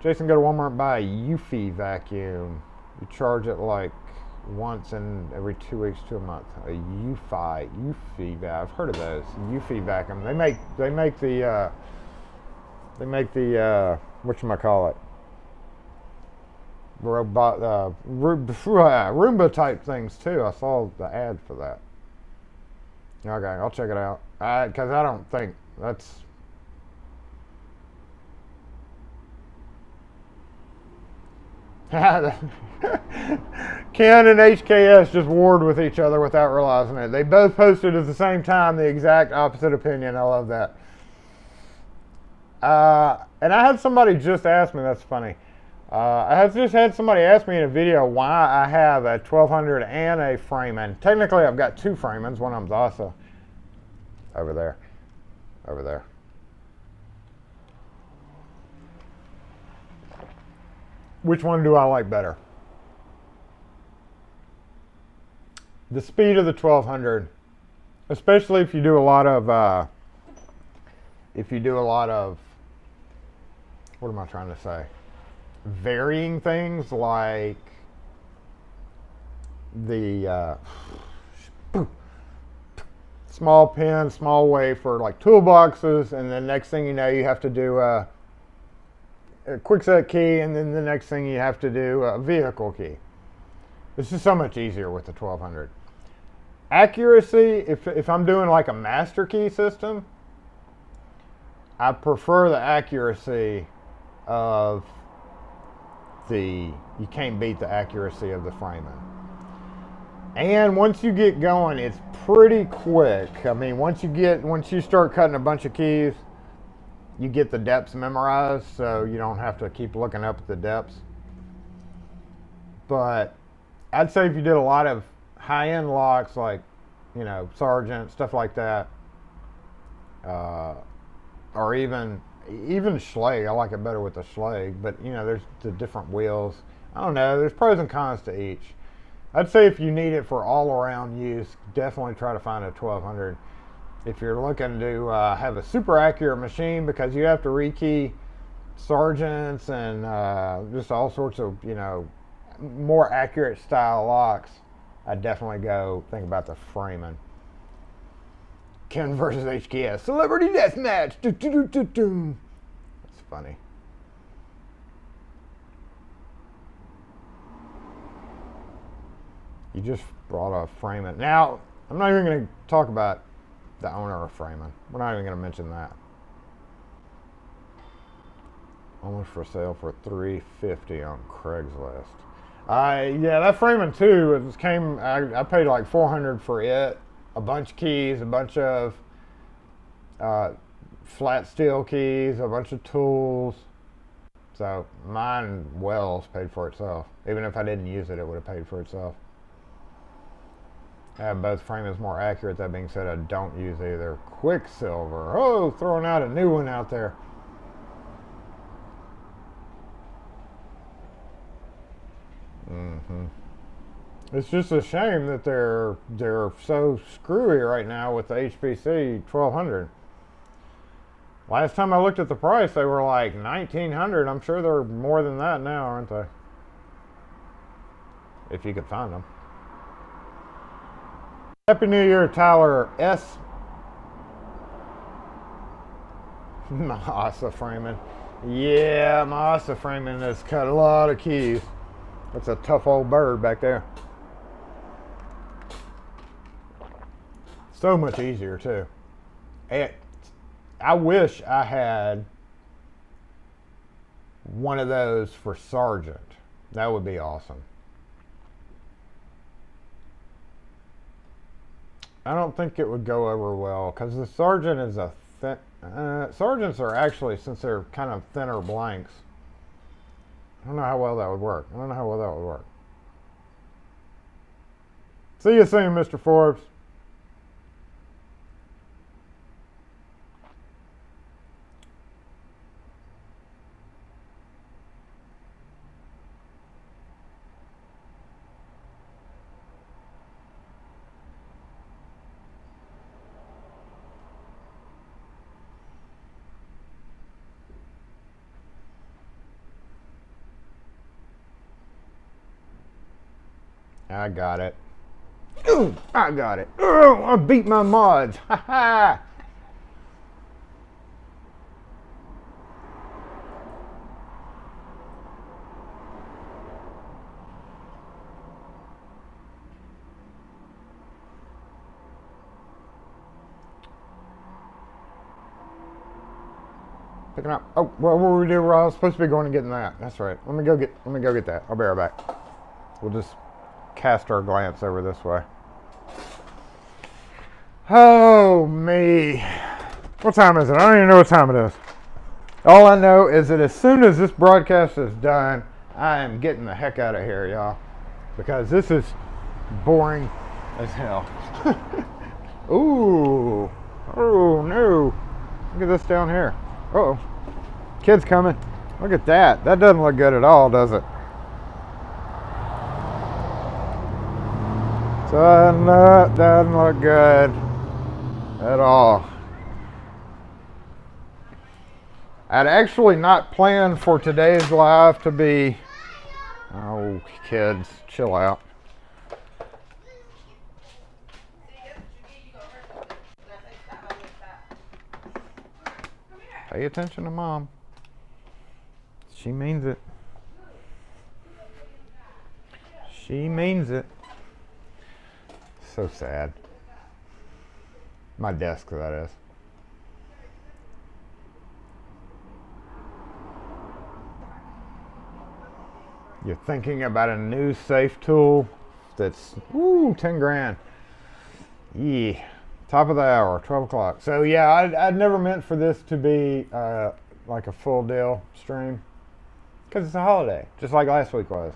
Jason, go to Walmart and buy a Eufy vacuum. You charge it like once in every 2 weeks to a month. A Eufy vacuum. I've heard of those. Eufy vacuum. They make the whatchamacallit, Roomba type things too. I saw the ad for that. Okay, I'll check it out. Because I don't think that's. Ken and HKS just warred with each other without realizing it. They both posted at the same time the exact opposite opinion. I love that. And I had somebody just ask me, that's funny. I have just had somebody ask me in a video why I have a 1200 and a Freeman. Technically, I've got two Freemans. One of them's also over there. Over there. Which one do I like better? The speed of the 1200, especially if you do a lot of, what am I trying to say? Varying things like the small pin, small wafer, like toolboxes, and then next thing you know, you have to do a quick set key, and then the next thing you have to do a vehicle key. This is so much easier with the 1200. Accuracy, if I'm doing like a master key system, I prefer the accuracy of you can't beat the accuracy of the Freeman. And once you get going, it's pretty quick. I mean, once you start cutting a bunch of keys, you get the depths memorized, so you don't have to keep looking up at the depths. But I'd say if you did a lot of high-end locks, like, you know, Sargent, stuff like that, or even Schlage. I like it better with the Schlage, but you know, there's the different wheels. I don't know, there's pros and cons to each. I'd say if you need it for all-around use, definitely try to find a 1200. If you're looking to have a super accurate machine because you have to rekey Sargents and just all sorts of, you know, more accurate style locks, I'd definitely go think about the Freeman. Ken versus HKS. Celebrity Deathmatch. That's funny. You just brought a Freeman. Now, I'm not even going to talk about the owner of Freeman. We're not even going to mention that. Almost for sale for $350 on Craigslist. Yeah, that Freeman too. I paid like $400 for it. A bunch of keys, a bunch of flat steel keys, a bunch of tools. So mine Wells paid for itself. Even if I didn't use it, it would have paid for itself. I have both Freemans more accurate. That being said, I don't use either. Quicksilver. Oh, throwing out a new one out there. It's just a shame that they're so screwy right now with the HPC 1200. Last time I looked at the price, they were like $1,900. I'm sure they're more than that now, aren't they? If you could find them. Happy New Year, Tyler S. Masa Freeman. Yeah, Masa Freeman has cut a lot of keys. That's a tough old bird back there. So much easier too. I wish I had one of those for Sargent. That would be awesome. I don't think it would go over well because the Sargent is a thin. Sargents are actually, since they're kind of thinner blanks, I don't know how well that would work. See you soon, Mr. Forbes. I got it. Ooh, I got it. Ooh, I beat my mods. Ha ha. Picking up. Oh, what were we doing? I was supposed to be going and getting that. That's right. Let me go get that. I'll be right back. We'll just cast our glance over this way. Oh me. What time is it? I don't even know what time it is. All I know is that as soon as this broadcast is done, I am getting the heck out of here, y'all. Because this is boring as hell. Ooh. Oh no. Look at this down here. Uh-oh. Kid's coming. Look at that. That doesn't look good at all, does it? Doesn't look good at all. I'd actually not planned for today's live to be... Oh, kids, chill out. Pay attention to Mom. She means it. She means it. So sad. My desk, that is. You're thinking about a new safe tool that's, 10 grand. Yeah. Top of the hour, 12 o'clock. So yeah, I'd never meant for this to be like a full deal stream. Because it's a holiday, just like last week was.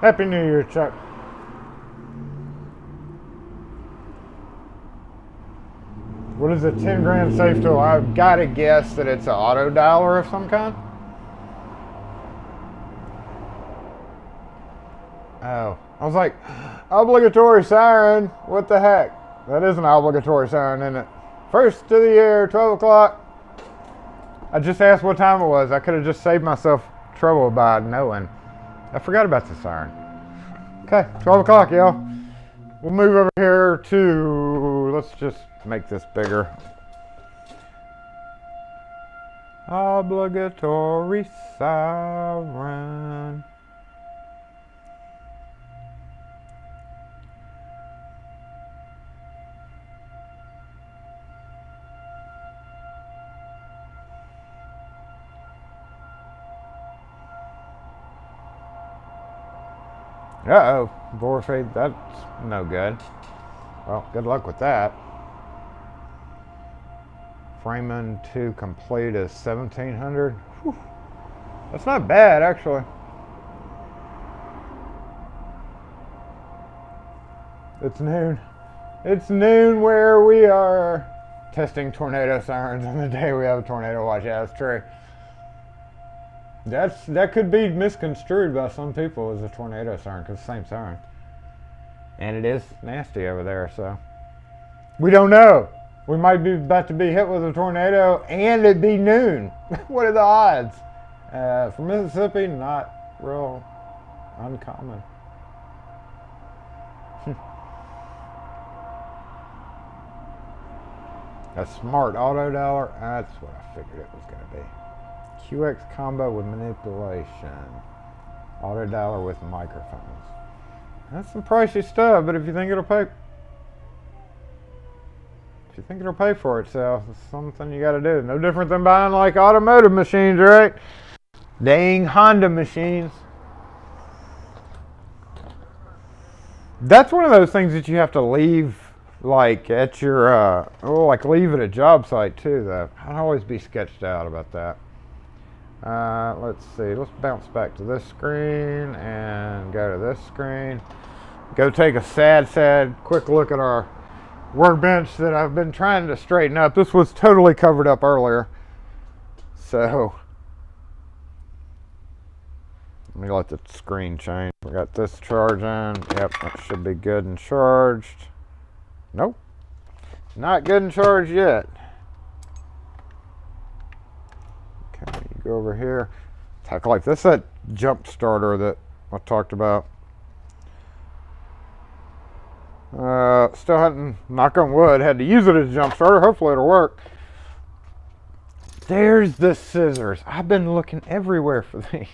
Happy New Year, Chuck. What is a 10 grand safe tool? I've got to guess that it's an auto dialer of some kind. Oh, I was like, obligatory siren. What the heck? That is an obligatory siren, isn't it? First to the year, 12 o'clock. I just asked what time it was. I could have just saved myself trouble by knowing. I forgot about the siren. Okay, 12 o'clock, y'all. We'll move over here to, let's just make this bigger. Obligatory siren. Uh-oh, Vorfade, that's no good. Well, good luck with that. Framing to complete is 1,700. Whew. That's not bad, actually. It's noon. It's noon where we are testing tornado sirens on the day we have a tornado watch. Yeah, that's true. That could be misconstrued by some people as a tornado siren, because it's the same siren. And it is nasty over there, so. We don't know. We might be about to be hit with a tornado and it'd be noon. What are the odds? For Mississippi, not real uncommon. A smart auto dialer, that's what I figured it was going to be. QX combo with manipulation. Auto dialer with microphones. That's some pricey stuff, but if you think it'll pay for itself, it's something you gotta do. No different than buying like automotive machines, right? Dang Honda machines. That's one of those things that you have to leave like at your, like leave at a job site too though. I'd always be sketched out about that. Let's see, let's bounce back to this screen and go to this screen. Go take a sad quick look at our workbench that I've been trying to straighten up. This was totally covered up earlier. So, let me let the screen change. We got this charging. Yep, that should be good and charged. Nope, not good and charged yet. Okay, you go over here. Talk like this, that jump starter that I talked about. Still hadn't, knock on wood, had to use it as a jump starter. Hopefully it'll work. There's the scissors. I've been looking everywhere for these.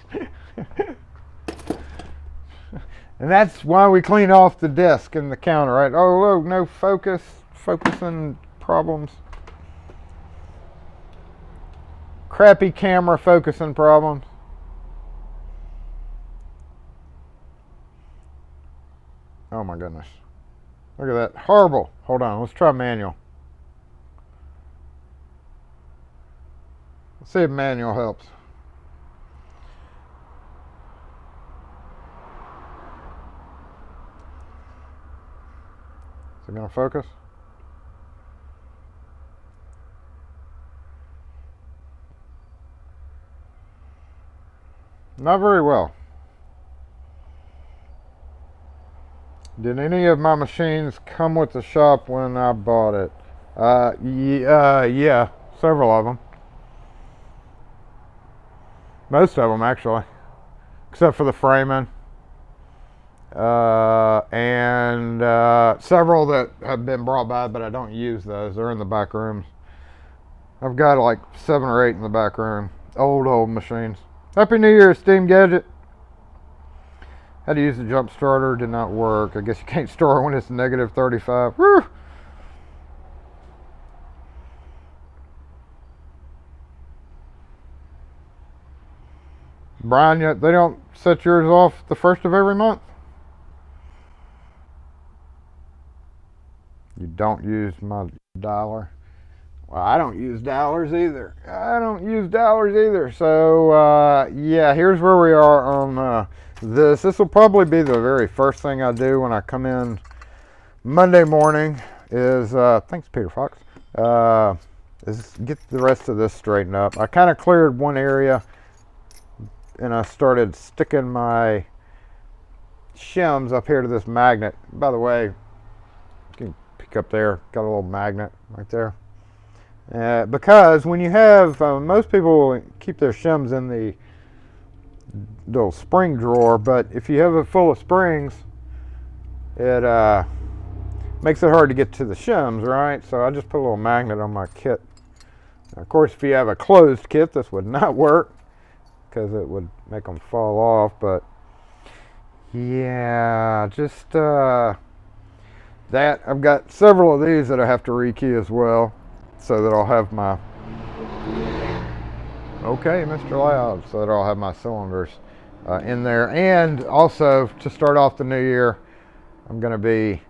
And that's why we clean off the disc and the counter, right? Oh, look, no focusing problems. Crappy camera focusing problems. Oh my goodness. Look at that. Horrible. Hold on. Let's try manual. Let's see if manual helps. Is it going to focus? Not very well. Did any of my machines come with the shop when I bought it? Yeah, several of them. Most of them, actually. Except for the framing. And several that have been brought by, but I don't use those. They're in the back rooms. I've got like 7 or 8 in the back room. Old machines. Happy New Year, Steam Gadget. Had to use the jump starter, did not work. I guess you can't start when it's negative 35. Woo! Brian, they don't set yours off the first of every month? You don't use my dialer? Well, I don't use dialers either. So, yeah, here's where we are on this. This will probably be the very first thing I do when I come in Monday morning is, thanks Peter Fox, is get the rest of this straightened up. I kind of cleared one area and I started sticking my shims up here to this magnet. By the way, you can pick up there, got a little magnet right there. Because when you have, most people keep their shims in the little spring drawer, but if you have it full of springs, it makes it hard to get to the shims, right? So I just put a little magnet on my kit. Now, of course, if you have a closed kit, this would not work because it would make them fall off, but yeah, just that. I've got several of these that I have to rekey as well, so that I'll have my, okay, Mr. Loud, so that I'll have my cylinders in there. And also, to start off the new year, I'm going to be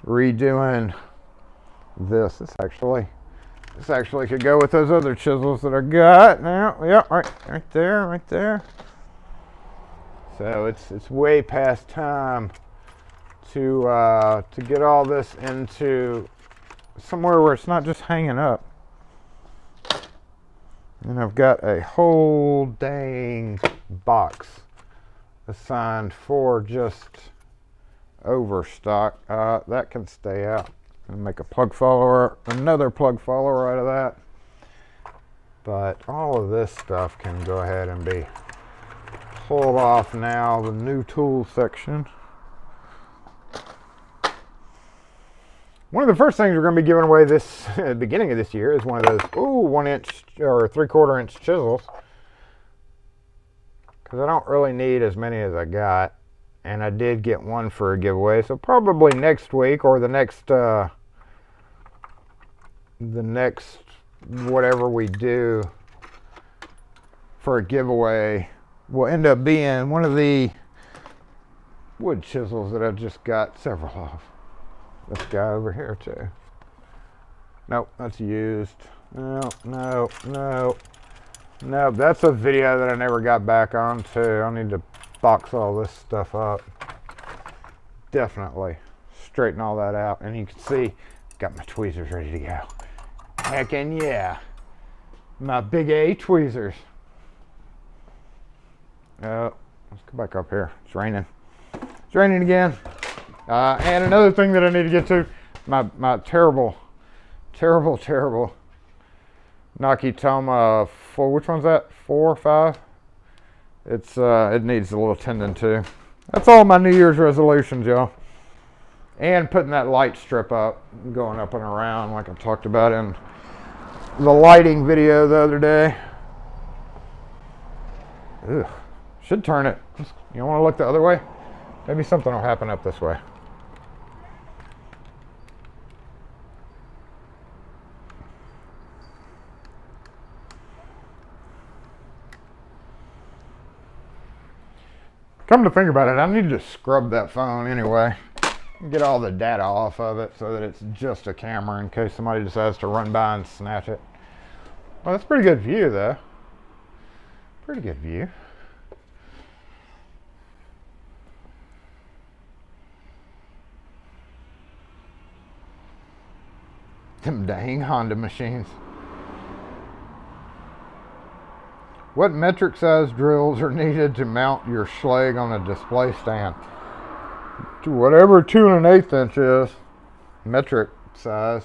redoing this. This actually could go with those other chisels that I got now. Yep, right there. So it's way past time to get all this into somewhere where it's not just hanging up. And I've got a whole dang box assigned for just overstock. That can stay out. And make a plug follower, another plug follower out of that. But all of this stuff can go ahead and be pulled off now. The new tool section. One of the first things we're going to be giving away this at the beginning of this year is one of those 1-inch or 3/4 inch chisels, because I don't really need as many as I got, and I did get one for a giveaway. So probably next week or the next whatever we do for a giveaway will end up being one of the wood chisels that I just got several of. This guy over here too. Nope, that's used. No, that's a video that I never got back on too. I need to box all this stuff up. Definitely straighten all that out. And you can see, got my tweezers ready to go. Heckin' yeah. My big A tweezers. Let's go back up here. It's raining. It's raining again. And another thing that I need to get to, my terrible Nakitama 4, which one's that? 4 or 5? It needs a little tending to. That's all my New Year's resolutions, y'all. And putting that light strip up, going up and around like I talked about in the lighting video the other day. Ugh. Should turn it. You want to look the other way? Maybe something will happen up this way. Come to think about it, I need to scrub that phone anyway. Get all the data off of it so that it's just a camera in case somebody decides to run by and snatch it. Well, that's a pretty good view though. Pretty good view. Them dang Honda machines. What metric size drills are needed to mount your Schlage on a display stand? To whatever 2 1/8 inch is, metric size.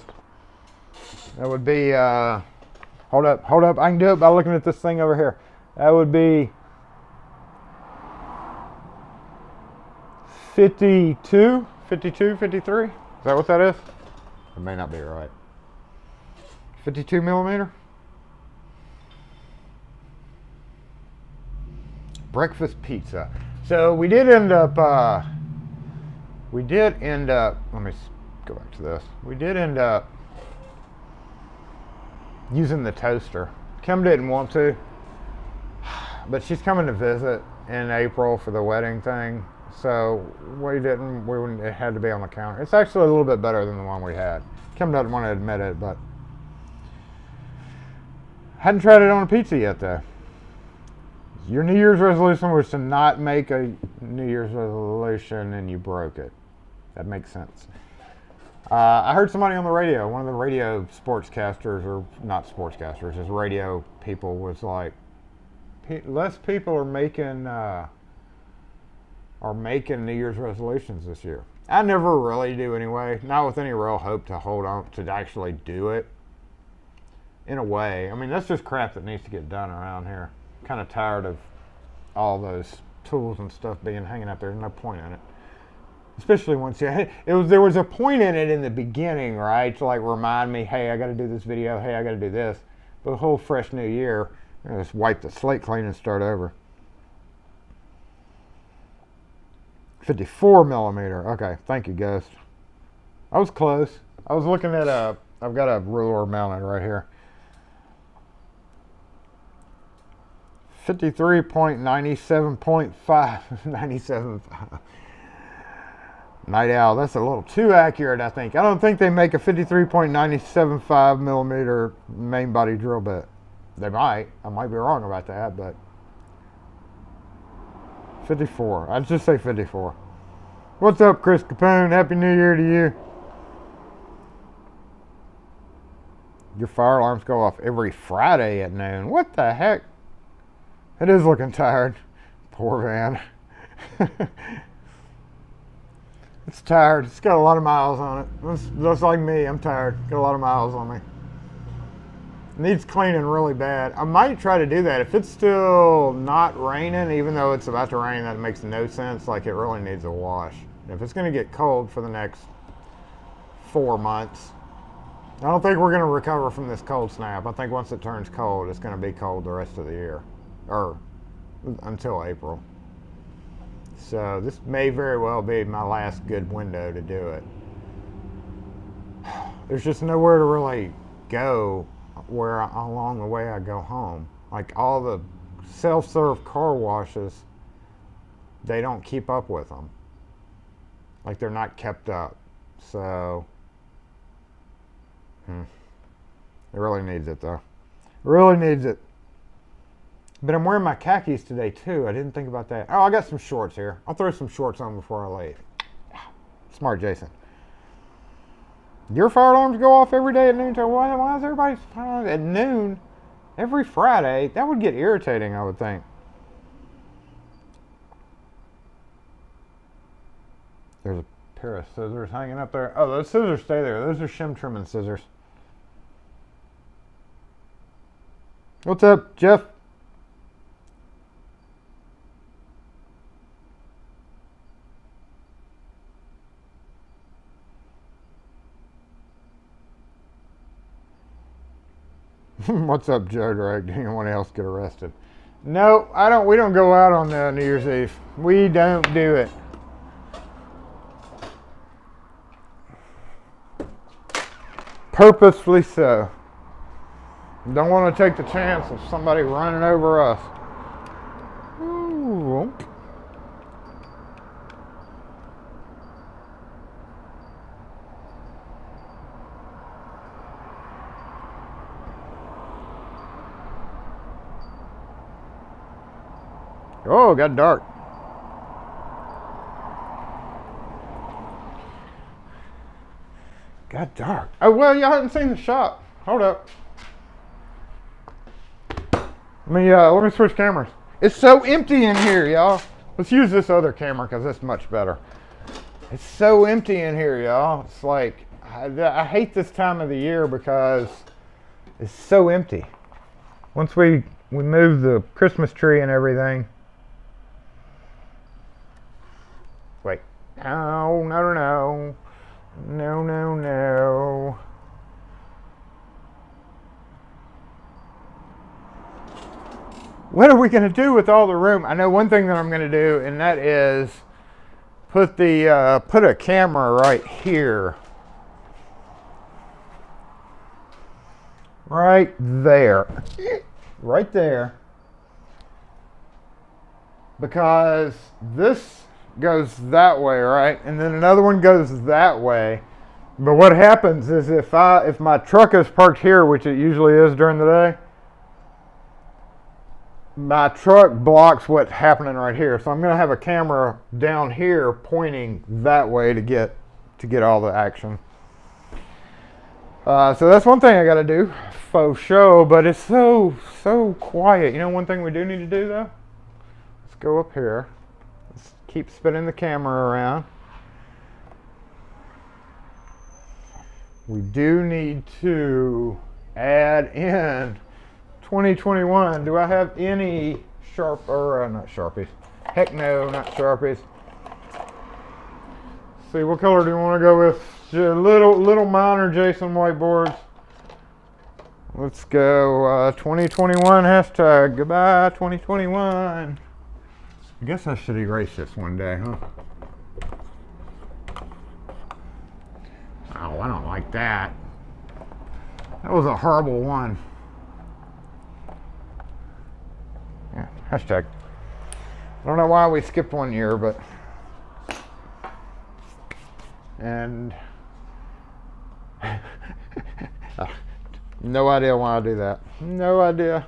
That would be, hold up, I can do it by looking at this thing over here. That would be 52, 53? Is that what that is? It may not be right. 52 millimeter? Breakfast pizza. So we did end up, let me go back to this. We did end up using the toaster. Kim didn't want to, but she's coming to visit in April for the wedding thing. So it had to be on the counter. It's actually a little bit better than the one we had. Kim doesn't want to admit it, but hadn't tried it on a pizza yet though. Your New Year's resolution was to not make a New Year's resolution and you broke it. That makes sense. I heard somebody on the radio, one of the radio sportscasters, or not sportscasters, just radio people, was like, less people are making New Year's resolutions this year. I never really do anyway, not with any real hope to hold on to actually do it. In a way, I mean, that's just crap that needs to get done around here. Kind of tired of all those tools and stuff being hanging up there. There's no point in it, especially once there was a point in it in the beginning, right, to like remind me, hey, I got to do this video, hey, I got to do this. But a whole fresh new year, just wipe the slate clean and start over. 54 millimeter. Okay, thank you, Ghost. I was close. I was looking at I've got a ruler mounted right here. 53.97.5, 97.5. Night Owl, that's a little too accurate, I think. I don't think they make a 53.975 millimeter main body drill bit. They might. I might be wrong about that, but 54. I'd just say 54. What's up, Chris Capone? Happy New Year to you. Your fire alarms go off every Friday at noon. What the heck? It is looking tired. Poor van. It's tired. It's got a lot of miles on it. Looks like me. I'm tired. Got a lot of miles on me. Needs cleaning really bad. I might try to do that. If it's still not raining, even though it's about to rain, that makes no sense. Like, it really needs a wash. If it's going to get cold for the next 4 months, I don't think we're going to recover from this cold snap. I think once it turns cold, it's going to be cold the rest of the year. Or until April. So this may very well be my last good window to do it. There's just nowhere to really go along the way I go home. Like, all the self-serve car washes, they don't keep up with them. Like, they're not kept up. So it really needs it though. Really needs it. But I'm wearing my khakis today too. I didn't think about that. Oh, I got some shorts here. I'll throw some shorts on before I leave. Smart Jason. Your fire alarms go off every day at noon? Why is everybody's fire alarms at noon every Friday? That would get irritating, I would think. There's a pair of scissors hanging up there. Oh, those scissors stay there. Those are shim trimming scissors. What's up, Jeff? What's up, Joe Drake? Did anyone else get arrested? No, I don't. We don't go out on New Year's Eve. We don't do it. Purposefully so. Don't want to take the chance of somebody running over us. Ooh. Oh, it got dark. Got dark. Oh, well, y'all haven't seen the shop. Hold up. Let me switch cameras. It's so empty in here, y'all. Let's use this other camera because it's much better. It's so empty in here, y'all. It's like, I hate this time of the year because it's so empty. Once we move the Christmas tree and everything. Wait. No, no, no. No, no, no. What are we going to do with all the room? I know one thing that I'm going to do, and that is put a camera right here. Right there. Right there. Because this goes that way, right? And then another one goes that way. But what happens is if my truck is parked here, which it usually is during the day, my truck blocks what's happening right here. So I'm going to have a camera down here pointing that way to get all the action. So that's one thing I got to do, faux show, but it's so quiet. You know one thing we do need to do though? Let's go up here. Let's keep spinning the camera around. We do need to add in 2021. Do I have any not Sharpies? Heck no, not Sharpies. See, what color do you want to go with? Little minor Jason whiteboards. Let's go 2021 hashtag. Goodbye 2021. I guess I should erase this one day, huh? Oh, I don't like that. That was a horrible one. Yeah, hashtag. I don't know why we skipped one year, but and no idea why I do that. No idea.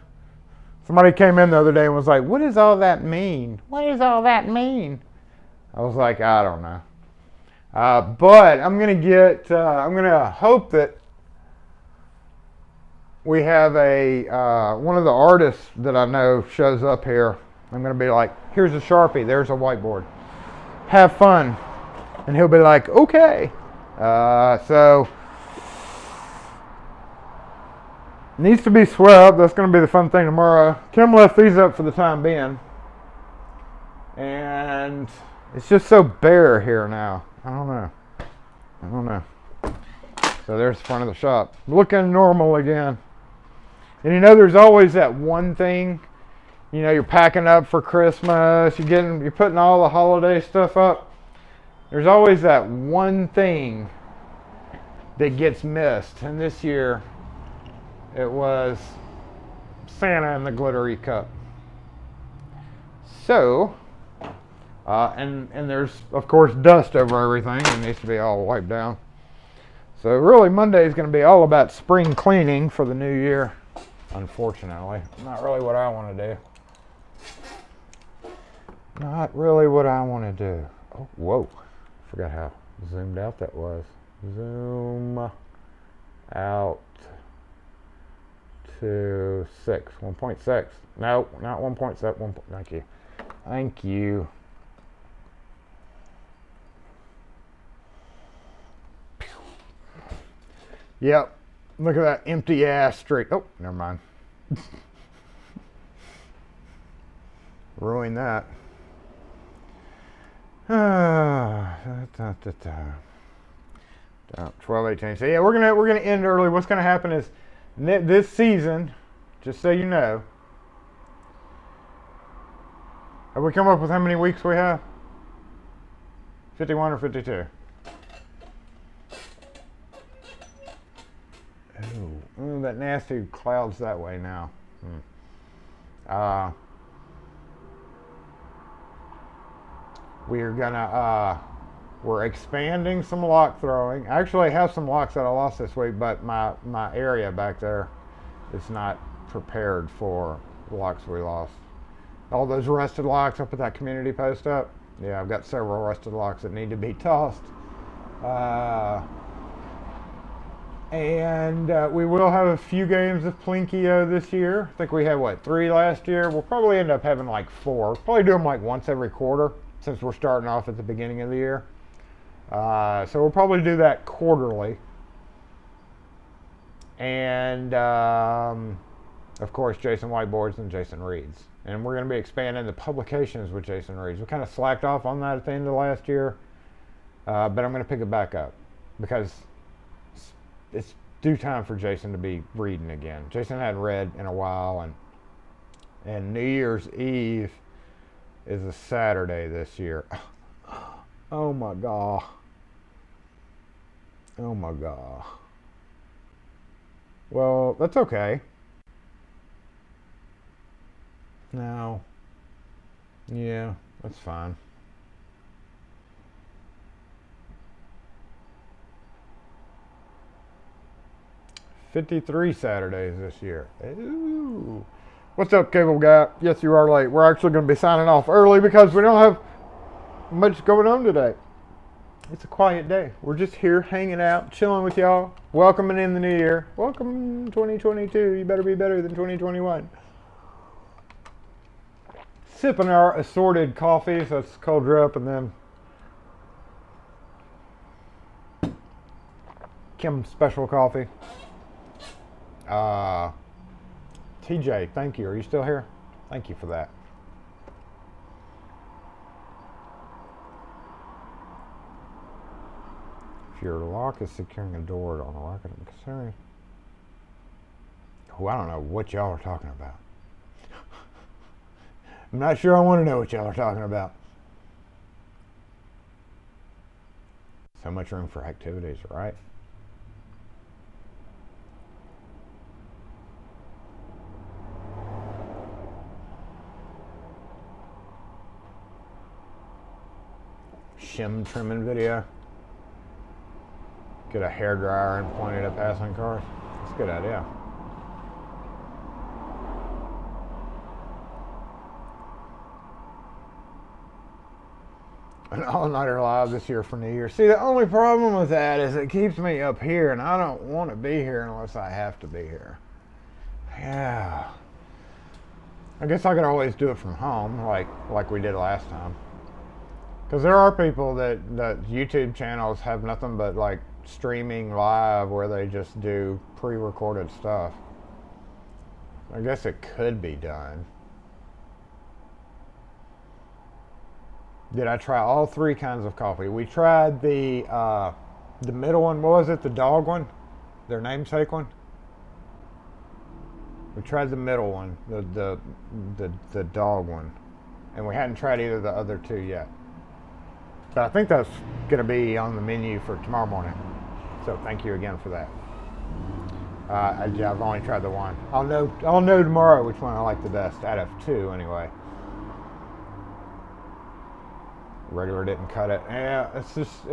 Somebody came in the other day and was like, "What does all that mean? What does all that mean?" I was like, I don't know. But I'm gonna hope that we have one of the artists that I know shows up here. I'm gonna be like, here's a Sharpie, there's a whiteboard. Have fun. And he'll be like, okay. So needs to be swept. That's gonna be the fun thing tomorrow. Kim left these up for the time being. And it's just so bare here now. I don't know. So there's the front of the shop. Looking normal again. And you know, there's always that one thing, you know, you're packing up for Christmas, you're putting all the holiday stuff up. There's always that one thing that gets missed. And this year, it was Santa and the glittery cup. So, and there's, of course, dust over everything. It needs to be all wiped down. So really, Monday is going to be all about spring cleaning for the new year. Unfortunately, not really what I want to do. Not really what I want to do. Oh, whoa. Forgot how zoomed out that was. Zoom out to 1.6. No, not 1.7. Thank you. Thank you. Yep. Look at that empty ass street. Oh, never mind. Ruin that. 12:18. So yeah, we're gonna end early. What's gonna happen is this season, just so you know, have we come up with how many weeks we have? 51 or 52? Ooh, that nasty cloud's that way now. We're expanding some lock throwing. I actually have some locks that I lost this week, but my area back there is not prepared for the locks we lost. All those rusted locks, I'll put that community post up. Yeah, I've got several rusted locks that need to be tossed. And we will have a few games of Plinkio this year. I think we had, what, 3 last year? We'll probably end up having like 4. Probably do them like once every quarter since we're starting off at the beginning of the year. So we'll probably do that quarterly. And, of course, Jason Whiteboards and Jason Reads. And we're going to be expanding the publications with Jason Reads. We kind of slacked off on that at the end of last year. But I'm going to pick it back up because it's due time for Jason to be reading again. Jason hadn't read in a while, and New Year's Eve is a Saturday this year. Oh my God. Oh my God. Well, that's okay. No. Yeah, that's fine. $53 Saturdays this year. Ooh. What's up, Cable Guy? Yes, you are late. We're actually going to be signing off early because we don't have much going on today. It's a quiet day. We're just here hanging out, chilling with y'all, welcoming in the new year. Welcome 2022. You better be better than 2021. Sipping our assorted coffees. That's cold brew up, and then Kim's special coffee. TJ, thank you. Are you still here? Thank you for that. If your lock is securing a door on a rocket, I'm concerned. Oh, I don't know what y'all are talking about. I'm not sure I want to know what y'all are talking about. So much room for activities, right? Shim trimming video. Get a hairdryer and point it at passing cars. That's a good idea. An all-nighter live this year for New Year's. See, the only problem with that is it keeps me up here, and I don't want to be here unless I have to be here. Yeah. I guess I could always do it from home, like we did last time. Because there are people that YouTube channels have nothing but like streaming live where they just do pre-recorded stuff. I guess it could be done. Did I try all 3 kinds of coffee? We tried the middle one. What was it? The dog one? Their namesake one? We tried the middle one, the dog one. And we hadn't tried either of the other 2 yet. But I think that's going to be on the menu for tomorrow morning. So thank you again for that. I've only tried the one. I'll know tomorrow which one I like the best out of 2 anyway. Regular didn't cut it. Yeah, it's just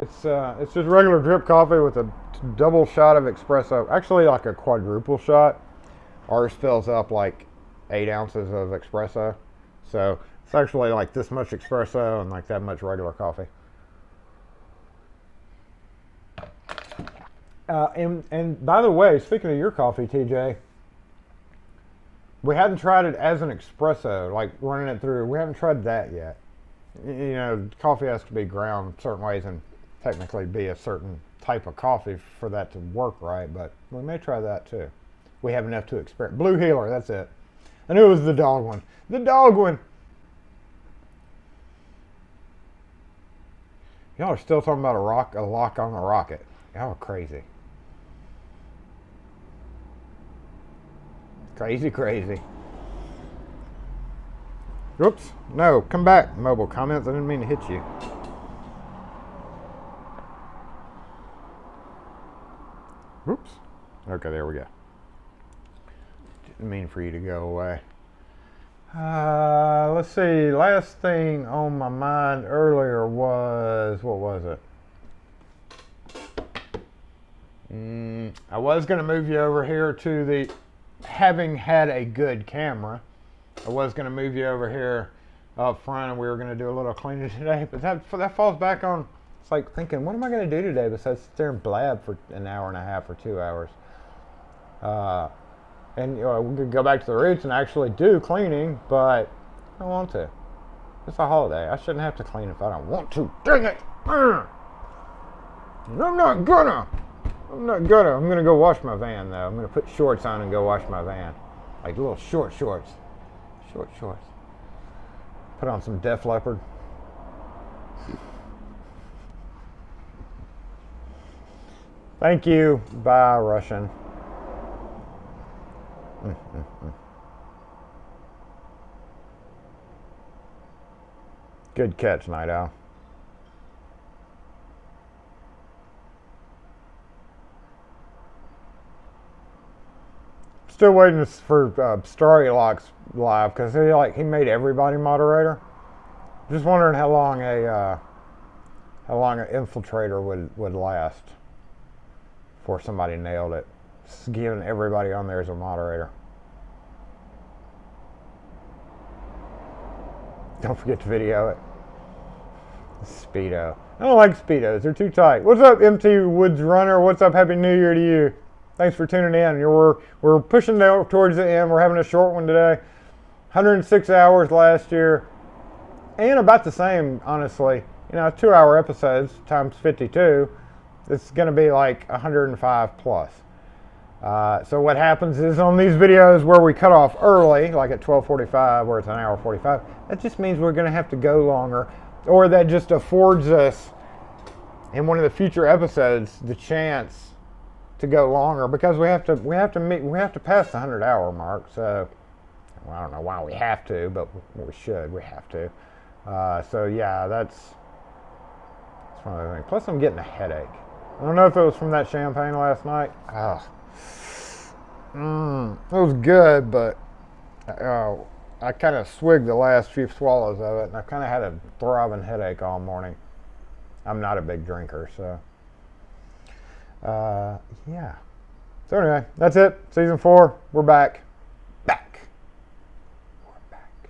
regular drip coffee with a double shot of espresso. Actually, like a quadruple shot. Ours fills up like 8 ounces of espresso. So it's actually like this much espresso and like that much regular coffee. And by the way, speaking of your coffee, TJ, we hadn't tried it as an espresso, like running it through. We haven't tried that yet. You know, coffee has to be ground certain ways and technically be a certain type of coffee for that to work right, but we may try that too. We have enough to experiment. Blue Healer, that's it. I knew it was the dog one. The dog one! Y'all are still talking about a lock on a rocket. Y'all are crazy. Crazy, crazy. Oops. No, come back. Mobile comments. I didn't mean to hit you. Oops. Okay, there we go. Didn't mean for you to go away. Let's see. Last thing on my mind earlier was, what was it? I was going to move you over here to the having had a good camera. I was going to move you over here up front, and we were going to do a little cleaning today, but that falls back on. It's like thinking, what am I going to do today besides sit there and blab for an hour and a half or 2 hours? And we could go back to the roots and actually do cleaning, but I don't want to. It's a holiday. I shouldn't have to clean if I don't want to. Dang it! I'm not gonna. I'm gonna go wash my van though. I'm gonna put shorts on and go wash my van, like little short shorts. Short shorts. Put on some Def Leppard. Thank you. Bye, Russian. Good catch, Night Owl. Still waiting for Starry Locks live because he made everybody moderator. Just wondering how long an infiltrator would last before somebody nailed it. Just giving everybody on there as a moderator. Don't forget to video it. Speedo. I don't like Speedos. They're too tight. What's up, MT Woods Runner? What's up? Happy New Year to you. Thanks for tuning in. We're pushing down towards the end. We're having a short one today. 106 hours last year. And about the same, honestly. 2-hour episodes times 52. It's going to be like 105 plus. So what happens is on these videos where we cut off early, like at 12:45, where it's an hour 45, that just means we're going to have to go longer, or that just affords us in one of the future episodes the chance to go longer because we have to pass the 100-hour mark. So I don't know why we have to, but we have to. So yeah, that's one of the things. Plus, I'm getting a headache. I don't know if it was from that champagne last night. It was good, but I kind of swigged the last few swallows of it, and I kind of had a throbbing headache all morning. I'm not a big drinker, so yeah. So anyway, that's it. Season 4, we're back. We're back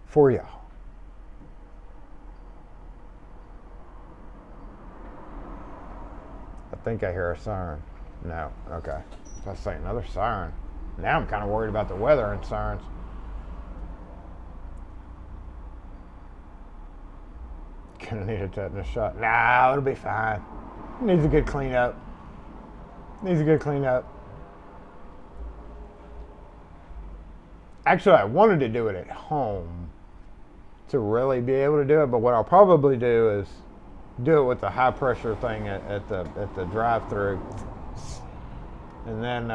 for y'all. I think I hear a siren. No, okay. I was saying another siren. Now I'm kind of worried about the weather and sirens. Gonna need a tetanus shot. Nah, it'll be fine. Needs a good cleanup. Actually, I wanted to do it at home to really be able to do it, but what I'll probably do is do it with the high pressure thing at the drive-through, and then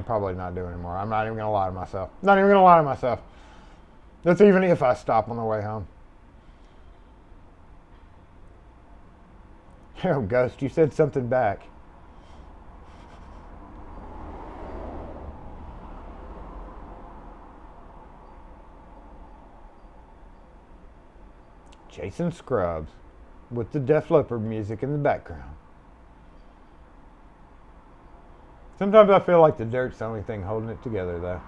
probably not do it anymore. I'm not even gonna lie to myself. That's even if I stop on the way home. Oh, Ghost, you said something back. Jason Scrubs with the Def Leppard music in the background. Sometimes I feel like the dirt's the only thing holding it together, though.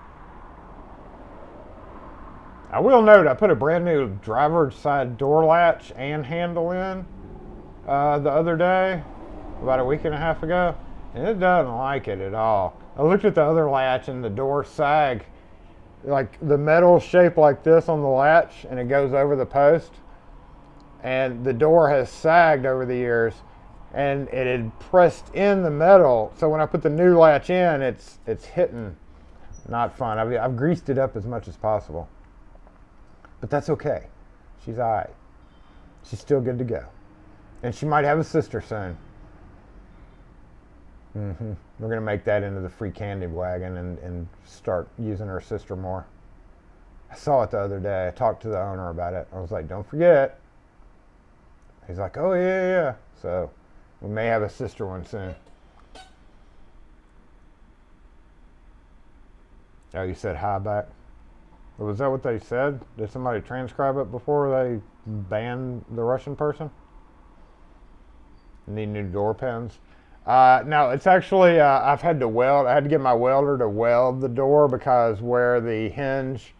I will note I put a brand new driver's side door latch and handle in the other day, about a week and a half ago, and it doesn't like it at all. I looked at the other latch and the door sag, like the metal shape like this on the latch, and it goes over the post, and the door has sagged over the years, and it had pressed in the metal, so when I put the new latch in, it's hitting. Not fun. I've greased it up as much as possible, but that's okay. She's all right. She's still good to go. And she might have a sister soon. We're going to make that into the free candy wagon and start using her sister more. I saw it the other day. I talked to the owner about it. I was like, don't forget. He's like, oh, yeah. So we may have a sister one soon. Oh, you said hi back? Was that what they said? Did somebody transcribe it before they banned the Russian person? Need new door pins. No, it's actually, I had to get my welder to weld the door because where the hinge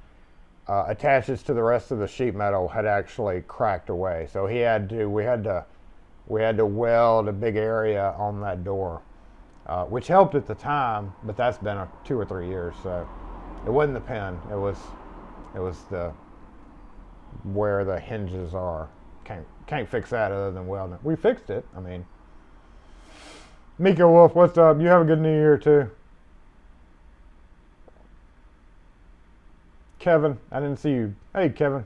attaches to the rest of the sheet metal had actually cracked away. So we had to weld a big area on that door, which helped at the time, but that's been 2 or 3 years. So it wasn't the pin, it was the where the hinges are. Can't fix that other than welding it. We fixed it. I mean, Mika Wolf, what's up? You have a good New Year too. Kevin, I didn't see you. Hey, Kevin.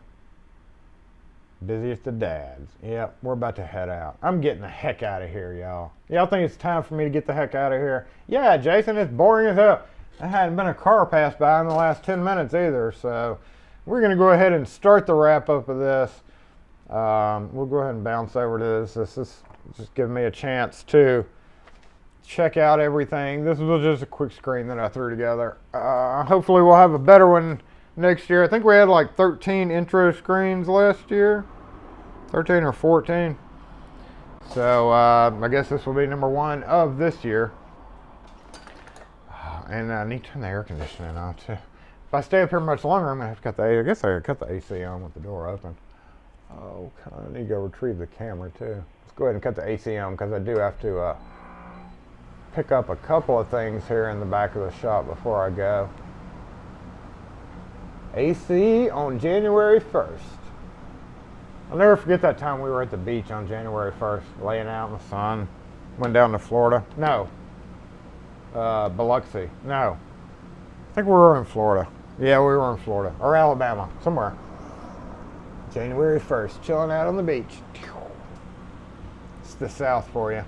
Busiest of dads. Yep, we're about to head out. I'm getting the heck out of here, y'all. Y'all think it's time for me to get the heck out of here? Yeah, Jason, it's boring as hell. There hadn't been a car pass by in the last 10 minutes either, so we're going to go ahead and start the wrap up of this. We'll go ahead and bounce over to this. This is just giving me a chance to check out everything. This was just a quick screen that I threw together. Hopefully we'll have a better one next year. I think we had like 13 intro screens last year. 13 or 14. So I guess this will be number 1 of this year. And I need to turn the air conditioning on too. If I stay up here much longer, I'm gonna have to cut the. I guess I could cut the AC on with the door open. Oh, I need to go retrieve the camera too. Let's go ahead and cut the AC on because I do have to pick up a couple of things here in the back of the shop before I go. AC on January 1st. I'll never forget that time we were at the beach on January 1st, laying out in the sun. Went down to Florida. No. Biloxi. No. I think we were in Florida. Yeah, we were in Florida. Or Alabama. Somewhere. January 1st. Chilling out on the beach. It's the South for you.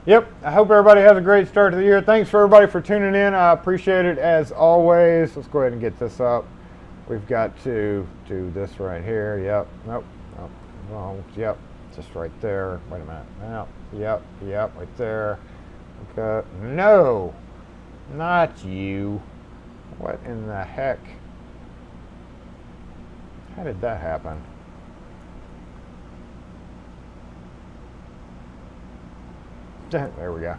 Yep. I hope everybody has a great start to the year. Thanks for everybody for tuning in. I appreciate it as always. Let's go ahead and get this up. We've got to do this right here. Yep. Nope. Nope. Wrong. Yep. Just right there. Wait a minute. Nope. Yep. Yep. Right there. Okay. No. Not you. What in the heck? How did that happen? There we go.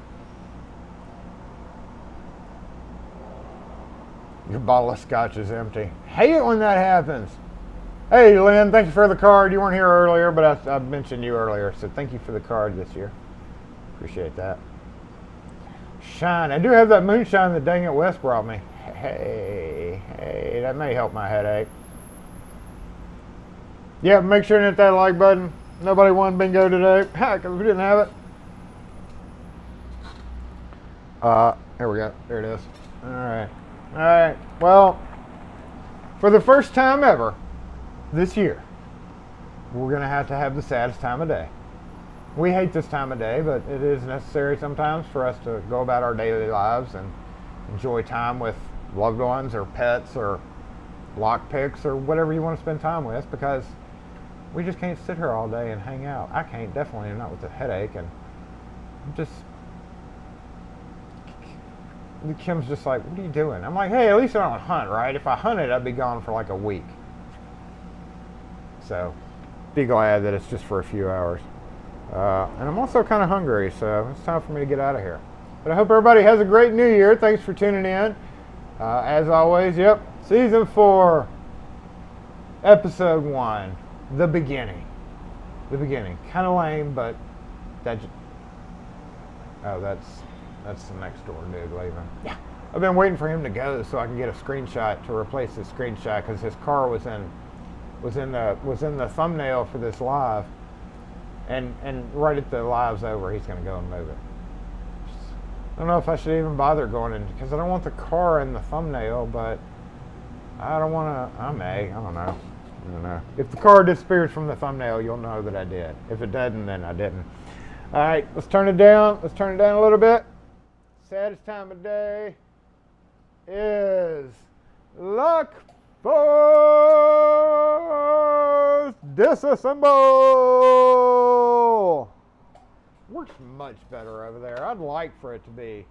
Your bottle of scotch is empty. Hate it when that happens. Hey, Lynn, thank you for the card. You weren't here earlier, but I mentioned you earlier, so thank you for the card this year. Appreciate that. Shine. I do have that moonshine that Dang It West brought me. Hey, that may help my headache. Yeah, make sure to hit that like button. Nobody won bingo today. Because we didn't have it. There we go. There it is. All right. Well, for the first time ever this year, we're going to have the saddest time of day. We hate this time of day, but it is necessary sometimes for us to go about our daily lives and enjoy time with loved ones or pets or lockpicks or whatever you want to spend time with, because we just can't sit here all day and hang out. I can't, definitely not with a headache, and I'm just... Kim's just like, what are you doing? I'm like, hey, at least I don't hunt, right? If I hunted, I'd be gone for like a week. So, be glad that it's just for a few hours. And I'm also kind of hungry, so it's time for me to get out of here. But I hope everybody has a great New Year. Thanks for tuning in. As always, yep, Season 4, Episode 1, The Beginning. The Beginning. Kind of lame, but that's the next door dude leaving. Yeah. I've been waiting for him to go so I can get a screenshot to replace his screenshot, because his car was in the thumbnail for this live, and right at the live's over, he's gonna go and move it. I don't know if I should even bother going in, because I don't want the car in the thumbnail, but I don't want to. I don't know. If the car disappears from the thumbnail, you'll know that I did. If it doesn't, then I didn't. All right, let's turn it down. Let's turn it down a little bit. Saddest time of day is Locksmith disassemble. Works much better over there. I'd like for it to be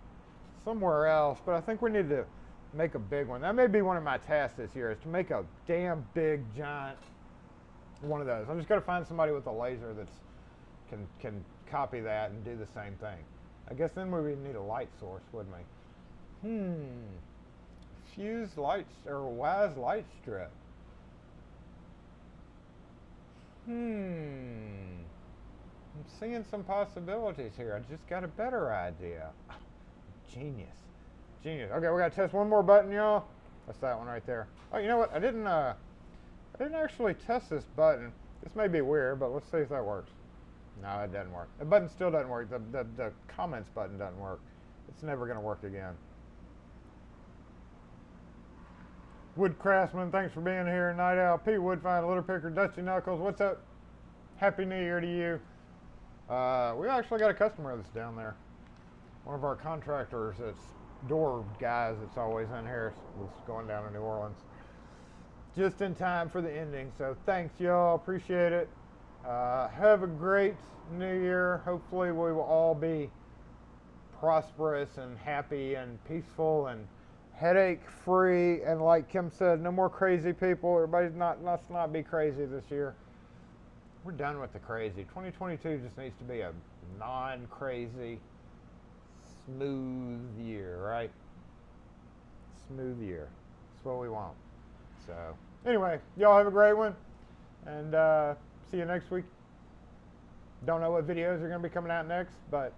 somewhere else, but I think we need to make a big one. That may be one of my tasks this year, is to make a damn big, giant one of those. I'm just going to find somebody with a laser that's can copy that and do the same thing. I guess then we would need a light source, wouldn't we? Fused light or wise light strip. I'm seeing some possibilities here. I just got a better idea. Genius. Okay, we gotta test one more button, y'all. That's that one right there. Oh, you know what? I didn't actually test this button. This may be weird, but let's see if that works. No, it doesn't work. The button still doesn't work. The comments button doesn't work. It's never gonna work again. Wood Craftsman, thanks for being here. Night Owl, P. Woodfine, Little Picker, Dusty Knuckles, what's up? Happy New Year to you. We actually got a customer that's down there. One of our contractors that's door guys that's always in here was going down to New Orleans. Just in time for the ending, so thanks y'all, appreciate it. Have a great New Year. Hopefully we will all be prosperous and happy and peaceful and headache free, and like Kim said, no more crazy people. Let's not be crazy this year. We're done with the crazy. 2022 just needs to be a non-crazy, smooth year, right? Smooth year. That's what we want. So anyway, y'all have a great one, and see you next week. Don't know what videos are going to be coming out next, but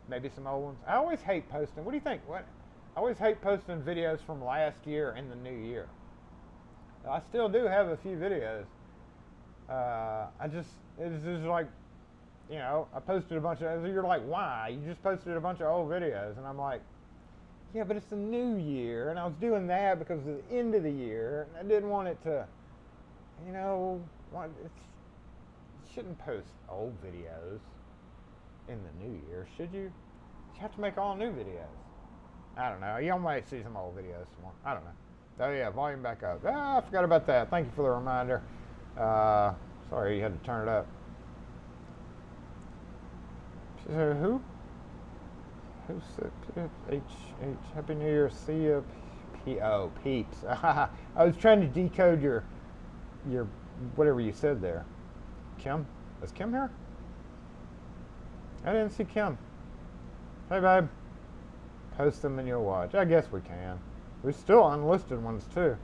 maybe some old ones. I always hate posting. What do you think? I always hate posting videos from last year in the new year. I still do have a few videos. It's just like, you know, I posted a bunch of, you're like, why? You just posted a bunch of old videos. And I'm like, yeah, but it's the new year. And I was doing that because of the end of the year. And I didn't want it to, you know, you shouldn't post old videos in the new year, should you? You have to make all new videos. I don't know. Y'all might see some old videos tomorrow. I don't know. Oh yeah, volume back up. I forgot about that. Thank you for the reminder. Sorry you had to turn it up. Who? Who said H? Happy New Year. See ya. Oh, peeps. I was trying to decode your whatever you said there. Kim? Is Kim here? I didn't see Kim. Hey, babe. Post them and you'll watch. I guess we can. There's still unlisted ones too.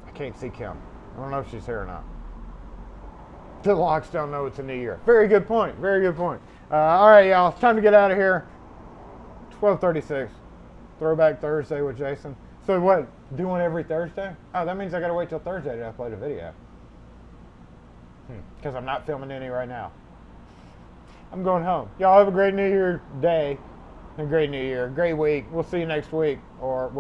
I can't see Kim. I don't know if she's here or not. The locks don't know it's a new year. Very good point. Very good point. All right, y'all. It's time to get out of here. 12:36. Throwback Thursday with Jason. So what? Do one every Thursday? Oh, that means I gotta wait till Thursday to upload a video. Because I'm not filming any right now. I'm going home. Y'all have a great New Year day. A great New Year. Great week. We'll see you next week or whatever.